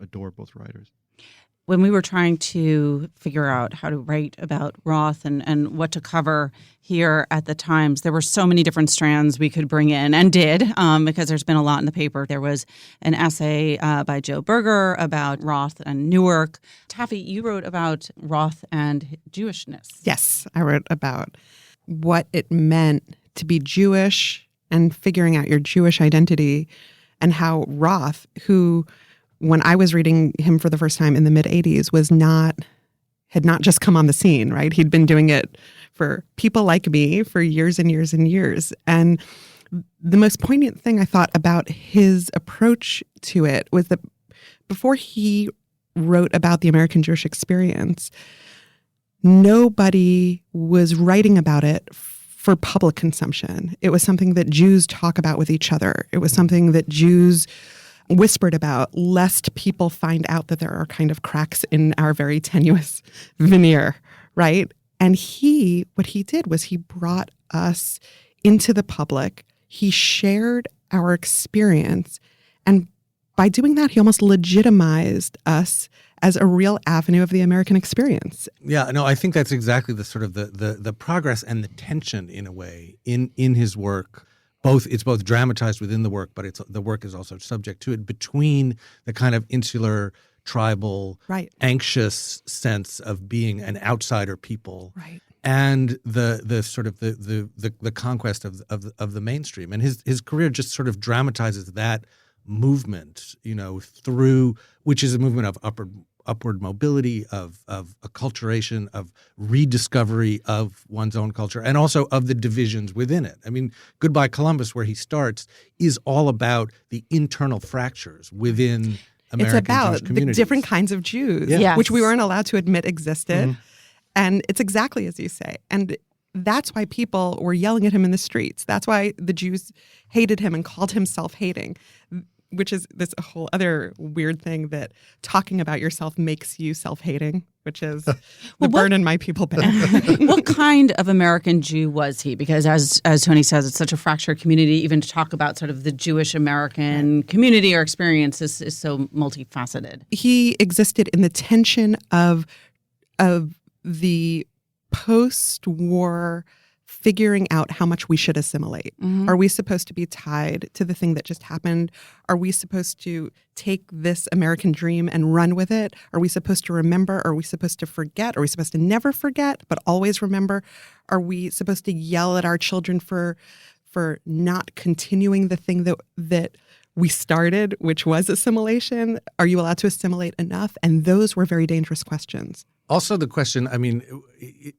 adore both writers. When we were trying to figure out how to write about Roth and what to cover here at the Times, there were so many different strands we could bring in and did because there's been a lot in the paper. There was an essay by Joe Berger about Roth and Newark. Taffy, you wrote about Roth and Jewishness. Yes, I wrote about what it meant to be Jewish and figuring out your Jewish identity, and how Roth, who, when I was reading him for the first time in the mid-'80s, had not just come on the scene, right? He'd been doing it for people like me for years and years and years. And the most poignant thing I thought about his approach to it was that before he wrote about the American Jewish experience, nobody was writing about it for public consumption. It was something that Jews talk about with each other. It was something that Jews whispered about, lest people find out that there are kind of cracks in our very tenuous veneer, right? And what he did was he brought us into the public. He shared our experience. And by doing that, he almost legitimized us as a real avenue of the American experience. Yeah, no, I think that's exactly the sort of the progress and the tension in a way in his work. It's both dramatized within the work, but the work is also subject to it, between the kind of insular, tribal, right, anxious sense of being an outsider people, right, and the sort of the conquest of the mainstream. And his career just sort of dramatizes that movement, through, which is a movement of upward mobility, of acculturation, of rediscovery of one's own culture, and also of the divisions within it. I mean, Goodbye Columbus, where he starts, is all about the internal fractures within American It's about Jewish communities. The different kinds of Jews, Yes. which we weren't allowed to admit existed. Mm-hmm. And it's exactly as you say. And that's why people were yelling at him in the streets. That's why the Jews hated him and called him self-hating, which is this whole other weird thing that talking about yourself makes you self-hating, which is the burden my people bear. What kind of American Jew was he? Because as Tony says, it's such a fractured community. Even to talk about sort of the Jewish American community or experience is so multifaceted. He existed in the tension of the post-war figuring out how much we should assimilate. Mm-hmm. Are we supposed to be tied to the thing that just happened? Are we supposed to take this American dream and run with it? Are we supposed to remember? Are we supposed to forget? Are we supposed to never forget, but always remember? Are we supposed to yell at our children for not continuing the thing that we started, which was assimilation? Are you allowed to assimilate enough? And those were very dangerous questions. Also, the question, I mean,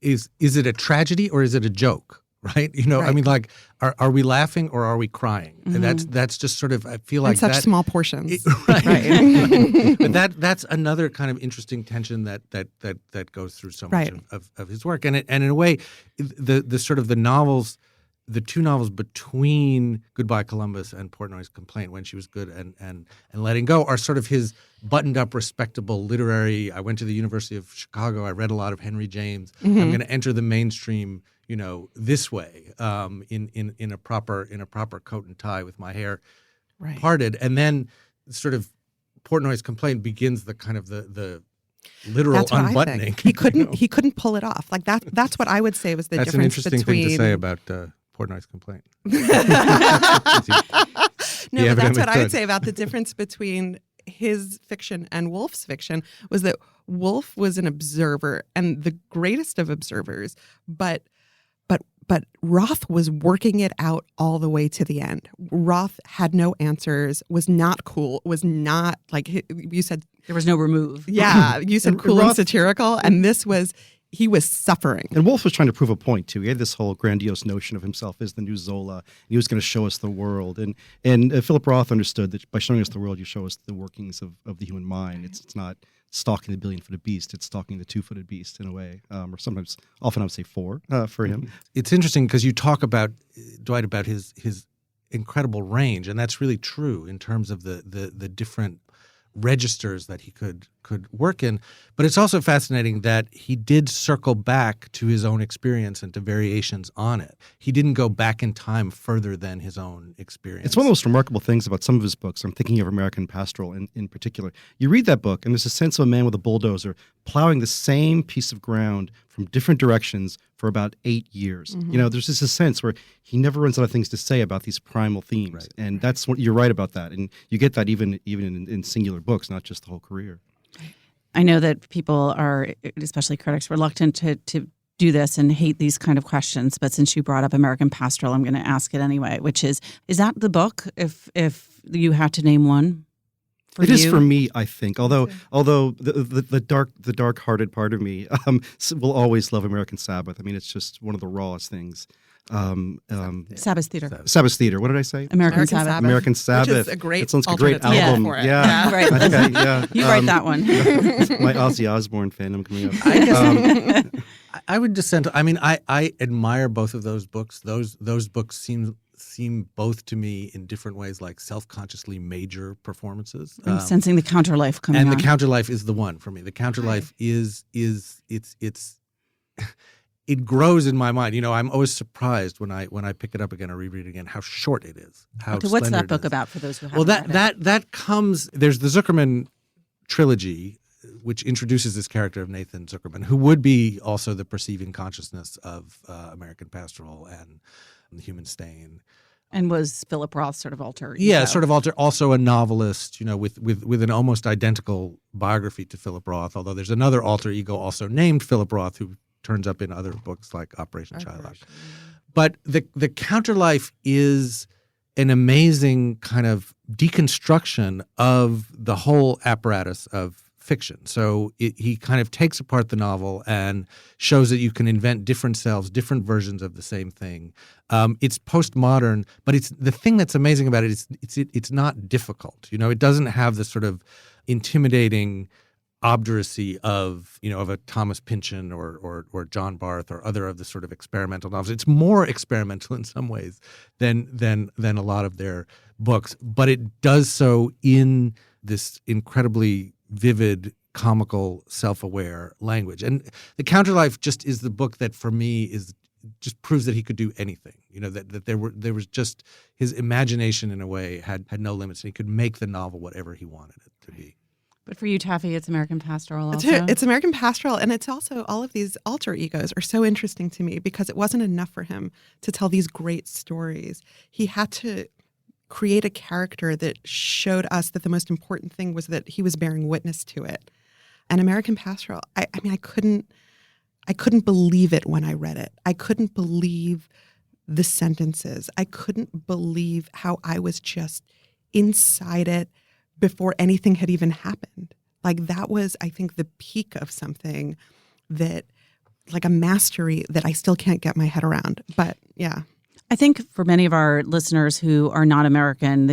is it a tragedy or is it a joke, right? Right. I mean, like, are we laughing or are we crying? Mm-hmm. And that's just sort of, I feel like in such that, small portions. Right. But that's another kind of interesting tension that goes through so much Right. of his work. And in a way, the sort of the novels the two novels between Goodbye Columbus and Portnoy's Complaint, When She Was Good and Letting Go, are sort of his buttoned up, respectable literary. I went to the University of Chicago. I read a lot of Henry James. I'm going to enter the mainstream, this way, in a proper coat and tie with my hair parted. And then sort of Portnoy's Complaint begins the kind of the literal unbuttoning. He couldn't pull it off. Like that's what I would say was the that's difference between. That's an interesting thing to say about Portnoy's Complaint. No, but that's what I would say about the difference between his fiction and Woolf's fiction was that Woolf was an observer and the greatest of observers, but Roth was working it out all the way to the end. Roth had no answers, was not cool, was not like you said. There was no remove. Yeah, you said cool and satirical, and he was suffering. And Woolf was trying to prove a point too. He had this whole grandiose notion of himself as the new Zola. He was going to show us the world, and Philip Roth understood that by showing us the world, you show us the workings of the human mind. It's not stalking the billion-footed beast; it's stalking the two-footed beast in a way, or often I would say four for him. It's interesting because you talk about Dwight about his incredible range, and that's really true in terms of the different registers that he could work in. But it's also fascinating that he did circle back to his own experience and to variations on it. He didn't go back in time further than his own experience. It's one of the most remarkable things about some of his books. I'm thinking of American Pastoral in particular. You read that book and there's a sense of a man with a bulldozer plowing the same piece of ground from different directions for about 8 years. There's just a sense where he never runs out of things to say about these primal themes. Right. And that's what you're right about that. And you get that even in singular books, not just the whole career. I know that people are, especially critics, reluctant to do this and hate these kind of questions. But since you brought up American Pastoral, I'm going to ask it anyway, which is that the book, if you had to name one? It is for me, I think. Although the dark-hearted part of me will always love American Sabbath. I mean, it's just one of the rawest things. Sabbath Theater. Sabbath Theater. What did I say? American Sabbath. American Sabbath. Which is a great, it sounds like a great album. For it. Yeah. Right. Yeah. You write that one. My Ozzy Osbourne fandom coming up. I would dissent. I mean, I admire both of those books. Those books seem both to me in different ways like self-consciously major performances. I'm sensing the Counterlife coming and on. The Counterlife is the one for me. The Counterlife is it grows in my mind. I'm always surprised when I pick it up again or reread it again how short it is. What's that book about for those who haven't read it? that comes. There's the Zuckerman trilogy, which introduces this character of Nathan Zuckerman, who would be also the perceiving consciousness of American Pastoral and The Human Stain. And was Philip Roth sort of alter ego? Yeah, sort of alter. Also a novelist, with an almost identical biography to Philip Roth. Although there's another alter ego also named Philip Roth who turns up in other books like Operation Childlock. But the Counterlife is an amazing kind of deconstruction of the whole apparatus of fiction. So he kind of takes apart the novel and shows that you can invent different selves, different versions of the same thing. It's postmodern, but it's the thing that's amazing about it is it's not difficult. It doesn't have the sort of intimidating obduracy of a Thomas Pynchon or John Barth or other of the sort of experimental novels. It's more experimental in some ways than a lot of their books, but it does so in this incredibly vivid, comical, self-aware language. And The Counterlife just is the book that for me just proves that he could do anything. That there was just his imagination in a way had no limits, and he could make the novel whatever he wanted it to be. But for you, Taffy, it's American Pastoral also? It's American Pastoral, and it's also all of these alter egos are so interesting to me because it wasn't enough for him to tell these great stories. He had to create a character that showed us that the most important thing was that he was bearing witness to it. And American Pastoral, I mean, I couldn't believe it when I read it. I couldn't believe the sentences. I couldn't believe how I was just inside it before anything had even happened. Like that was, I think, the peak of something that, like a mastery that I still can't get my head around. But yeah. I think for many of our listeners who are not American,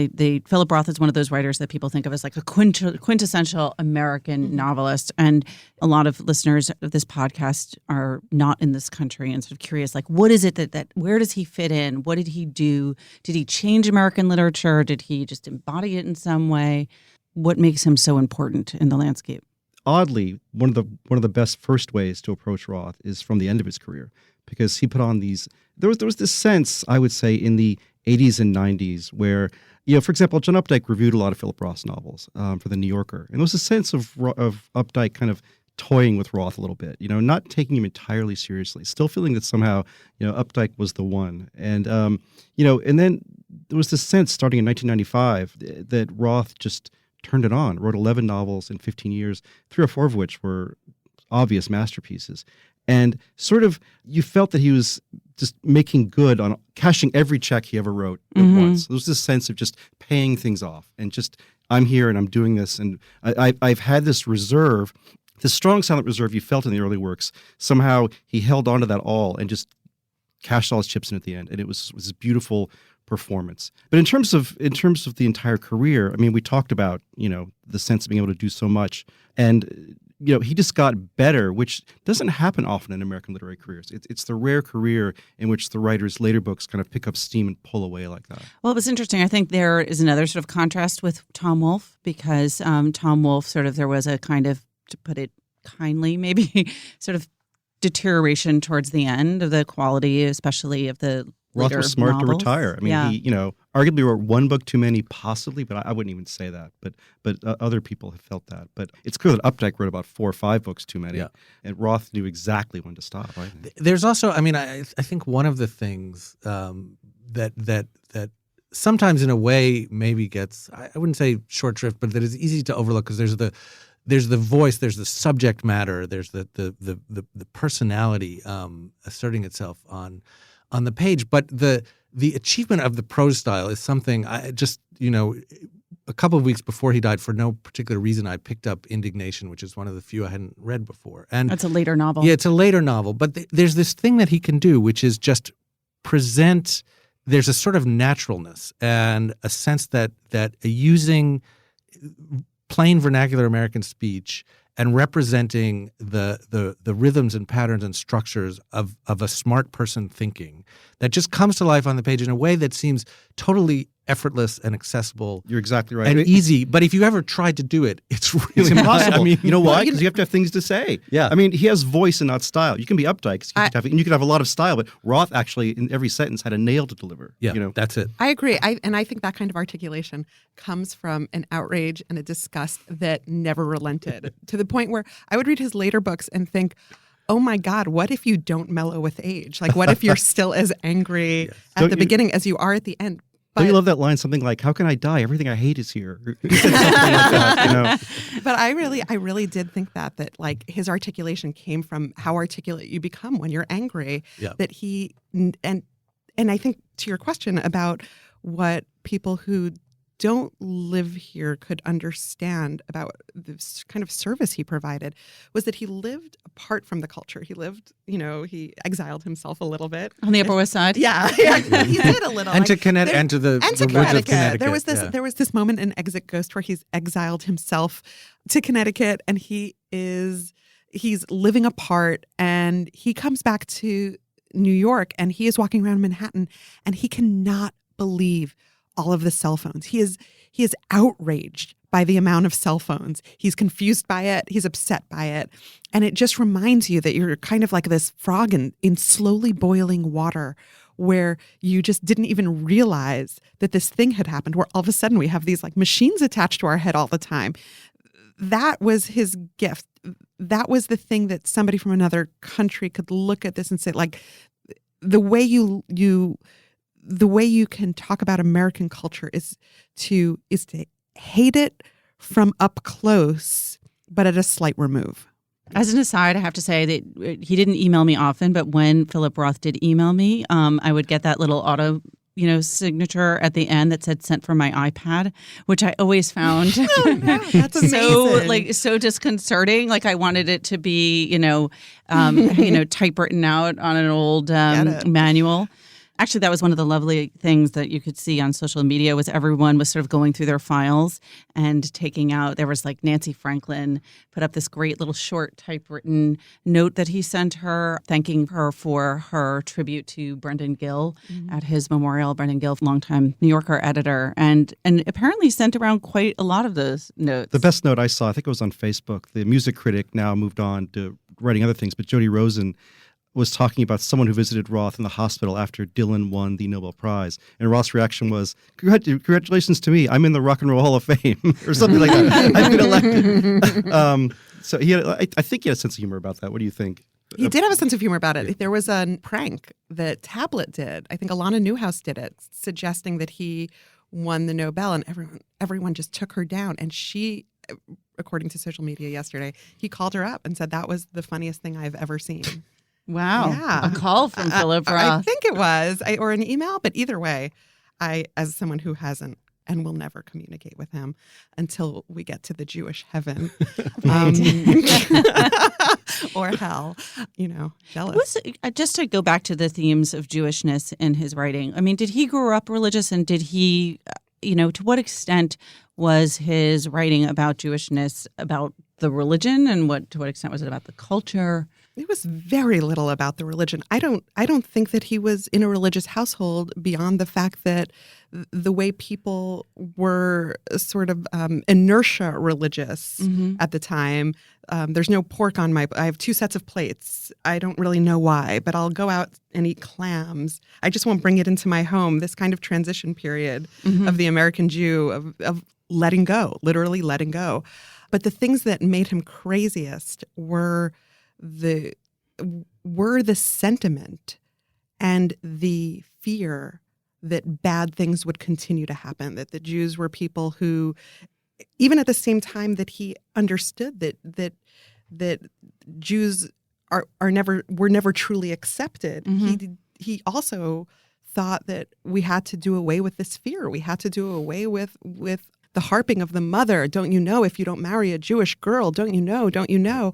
Philip Roth is one of those writers that people think of as like a quintessential American novelist. And a lot of listeners of this podcast are not in this country and sort of curious, like, what is it that where does he fit in? What did he do? Did he change American literature? Did he just embody it in some way? What makes him so important in the landscape? Oddly, one of the best first ways to approach Roth is from the end of his career, because he put on these. There was this sense, I would say, in the 80s and 90s where, for example, John Updike reviewed a lot of Philip Roth's novels for The New Yorker. And there was a sense of Updike kind of toying with Roth a little bit, not taking him entirely seriously, still feeling that somehow, Updike was the one. And, and then there was this sense starting in 1995 that Roth just turned it on, wrote 11 novels in 15 years, 3 or 4 of which were obvious masterpieces. And sort of you felt that he was just making good on cashing every check he ever wrote at once. There was this sense of just paying things off and just, I'm here and I'm doing this. And I've had this reserve, this strong silent reserve you felt in the early works. Somehow he held on to that all and just cashed all his chips in at the end. And it was a beautiful performance. But in terms of the entire career, I mean, we talked about, the sense of being able to do so much. And he just got better, which doesn't happen often in American literary careers. It's the rare career in which the writer's later books kind of pick up steam and pull away like that. Well, it was interesting. I think there is another sort of contrast with Tom Wolfe, because Tom Wolfe there was a kind of, to put it kindly, maybe sort of deterioration towards the end of the quality, especially of the Roth was smart novels. To retire. I mean, he, arguably wrote one book too many, possibly, but I wouldn't even say that. But other people have felt that. But it's clear that Updike wrote about 4 or 5 books too many, and Roth knew exactly when to stop. I think. There's also, I think one of the things that sometimes in a way maybe gets, I wouldn't say short shrift, but that is easy to overlook, because there's the voice, there's the subject matter, there's the personality asserting itself on the page. But the achievement of the prose style is something I just, a couple of weeks before he died, for no particular reason, I picked up Indignation, which is one of the few I hadn't read before. And that's a later novel. Yeah, it's a later novel. But there's this thing that he can do, which is just present, there's a sort of naturalness and a sense that using plain vernacular American speech and representing the rhythms and patterns and structures of a smart person thinking that just comes to life on the page in a way that seems totally effortless and accessible. You're exactly right. And easy. But if you ever tried to do it, it's really impossible. You know why? Because you have to have things to say. Yeah. I mean, he has voice and not style. You can be Updike, and you can have a lot of style, but Roth actually, in every sentence, had a nail to deliver. Yeah, that's it. I agree. And I think that kind of articulation comes from an outrage and a disgust that never relented, to the point where I would read his later books and think, oh my God, what if you don't mellow with age? Like, what if you're still as angry at the beginning as you are at the end? Don't you love that line? Something like, "How can I die? Everything I hate is here." He said something like that, But I really did think that like his articulation came from how articulate you become when you're angry. Yeah. That he and I think to your question about what people who don't live here could understand about this kind of service he provided was that he lived apart from the culture. He lived, he exiled himself a little bit. On the Upper West Side? Yeah, he did a little. And to Connecticut, and to the woods of Connecticut. There was this moment in Exit Ghost where he's exiled himself to Connecticut, and he's living apart, and he comes back to New York, and he is walking around Manhattan, and he cannot believe all of the cell phones. He is outraged by the amount of cell phones. He's confused by it. He's upset by it. And it just reminds you that you're kind of like this frog in slowly boiling water, where you just didn't even realize that this thing had happened, where all of a sudden we have these like machines attached to our head all the time. That was his gift. That was the thing that somebody from another country could look at this and say, like, the way you can talk about American culture is to hate it from up close, but at a slight remove. As an aside, I have to say that he didn't email me often, but when Philip Roth did email me, I would get that little auto signature at the end that said "sent from my iPad," which I always found that's amazing. so disconcerting. Like I wanted it to be typewritten out on an old manual. Actually, that was one of the lovely things that you could see on social media was everyone was sort of going through their files and taking out. There was like Nancy Franklin put up this great little short typewritten note that he sent her, thanking her for her tribute to Brendan Gill at his memorial. Brendan Gill, longtime New Yorker editor, and apparently sent around quite a lot of those notes. The best note I saw, I think it was on Facebook. The music critic now moved on to writing other things, but Jody Rosen was talking about someone who visited Roth in the hospital after Dylan won the Nobel Prize. And Roth's reaction was, congratulations to me. I'm in the Rock and Roll Hall of Fame or something like that. I've been elected. So I think he had a sense of humor about that. What do you think? He did have a sense of humor about it. There was a prank that Tablet did. I think Alana Newhouse did it, suggesting that he won the Nobel, and everyone just took her down. And she, according to social media yesterday, he called her up and said that was the funniest thing I've ever seen. Wow. Yeah. A call from Philip Roth. I think it was, or an email, but either way, I, as someone who hasn't and will never communicate with him until we get to the Jewish heaven or hell, jealous. Just to go back to the themes of Jewishness in his writing, I mean, did he grow up religious, and did he, to what extent was his writing about Jewishness about the religion, and to what extent was it about the culture? It was very little about the religion. I don't think that he was in a religious household beyond the fact that the way people were sort of inertia religious at the time. There's no pork on I have 2 sets of plates. I don't really know why, but I'll go out and eat clams. I just won't bring it into my home. This kind of transition period of the American Jew of letting go, literally letting go. But the things that made him craziest were the sentiment and the fear that bad things would continue to happen, that the Jews were people who, even at the same time that he understood that Jews were never truly accepted, he also thought that we had to do away with this fear. We had to do away with the harping of the mother. Don't you know, if you don't marry a Jewish girl, don't you know?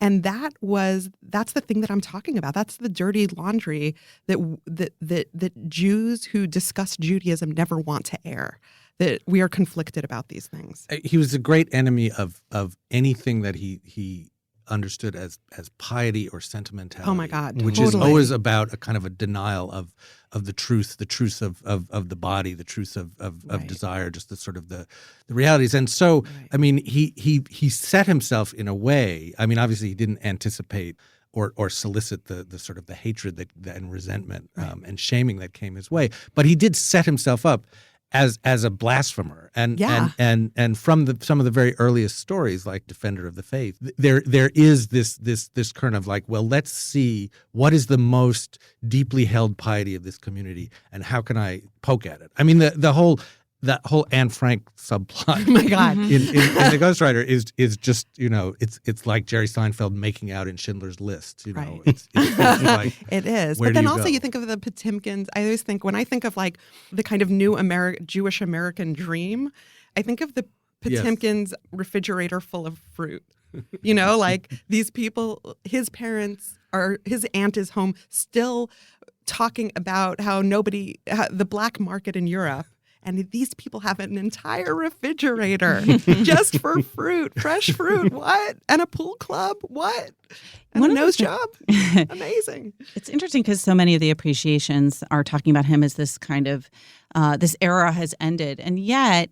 And that's the thing that I'm talking about. That's the dirty laundry that Jews who discuss Judaism never want to air. That we are conflicted about these things. He was a great enemy of anything that he understood as piety or sentimentality. Oh my God, which totally. is always about a kind of a denial of the truth of the body, the truth of desire, just the sort of the realities. And so, I mean, he set himself in a way. I mean, obviously, he didn't anticipate or solicit the sort of the hatred and resentment and shaming that came his way, but he did set himself up as a blasphemer, and from some of the very earliest stories, like Defender of the Faith, there is this current of like, well, let's see what is the most deeply held piety of this community, and how can I poke at it? I mean, that whole Anne Frank subplot, oh my God, in the Ghostwriter is just, it's like Jerry Seinfeld making out in Schindler's List. It's like, it is. But then also you think of the Potemkins. I always think, when I think of like the kind of new Jewish American dream, I think of the Potemkins refrigerator full of fruit. Like these people, his aunt is home still talking about how the black market in Europe. And these people have an entire refrigerator just for fruit, fresh fruit. What? And a pool club. What? And a nose job. Amazing. It's interesting because so many of the appreciations are talking about him as this kind of, this era has ended. And yet,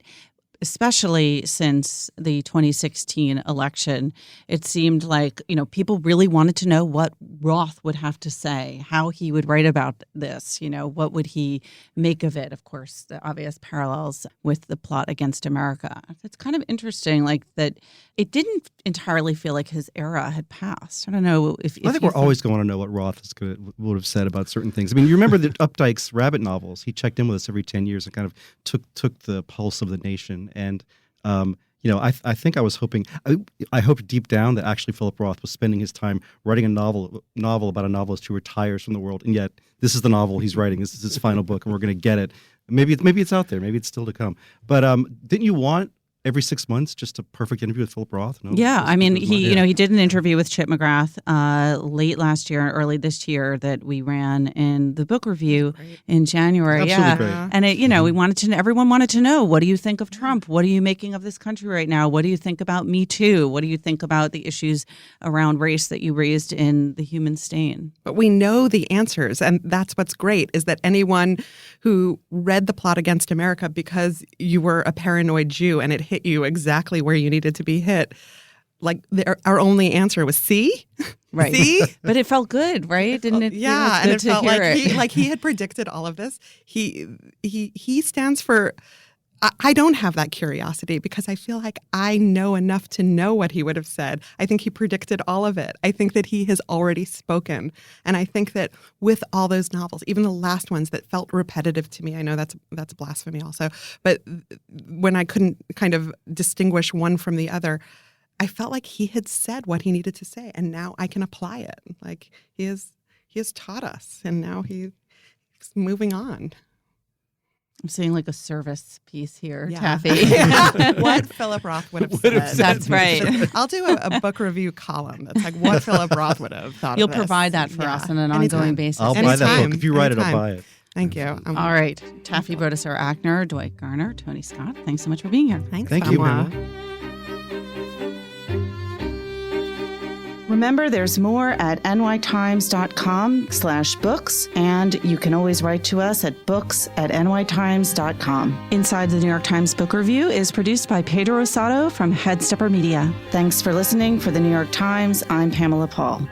especially since the 2016 election, it seemed like, people really wanted to know what Roth would have to say, how he would write about this, what would he make of it? Of course, the obvious parallels with the plot against America. It's kind of interesting, like that it didn't entirely feel like his era had passed. I don't know if I think we're always going to know what Roth would have said about certain things. I mean, you remember the Updike's Rabbit novels? He checked in with us every 10 years and kind of took the pulse of the nation. And, I think I was hoping, I hoped deep down that actually Philip Roth was spending his time writing a novel about a novelist who retires from the world. And yet this is the novel he's writing. This is his final book, and we're going to get it. Maybe it's out there. Maybe it's still to come. But didn't you want every 6 months, just a perfect interview with Philip Roth? No, yeah, I mean, he did an interview with Chip McGrath late last year, early this year that we ran in the book review in January. Absolutely great. And everyone wanted to know, what do you think of Trump? What are you making of this country right now? What do you think about Me Too? What do you think about the issues around race that you raised in The Human Stain? But we know the answers, and that's what's great, is that anyone who read The Plot Against America because you were a paranoid Jew and it hit you exactly where you needed to be hit, like our only answer was see, right? See, but it felt good, right? Didn't it? Yeah, and it felt like he had predicted all of this. He stands for. I don't have that curiosity because I feel like I know enough to know what he would have said. I think he predicted all of it. I think that he has already spoken. And I think that with all those novels, even the last ones that felt repetitive to me, I know that's blasphemy also, but when I couldn't kind of distinguish one from the other, I felt like he had said what he needed to say, and now I can apply it. Like he has taught us, and now he's moving on. I'm seeing like a service piece here, yeah. Taffy. What Philip Roth would have said. That's right. I'll do a book review column that's like what Philip Roth would have thought You'll of this. provide that for us on an ongoing basis. I'll buy that book. If you write it, I'll buy it. Thank you. All right. Taffy Brodesser-Akner, Dwight Garner, Tony Scott, thanks so much for being here. Thanks, Thank you, Pamela. Remember, there's more at nytimes.com/books, and you can always write to us at books@nytimes.com. Inside the New York Times Book Review is produced by Pedro Rosado from Headstepper Media. Thanks for listening. For the New York Times, I'm Pamela Paul.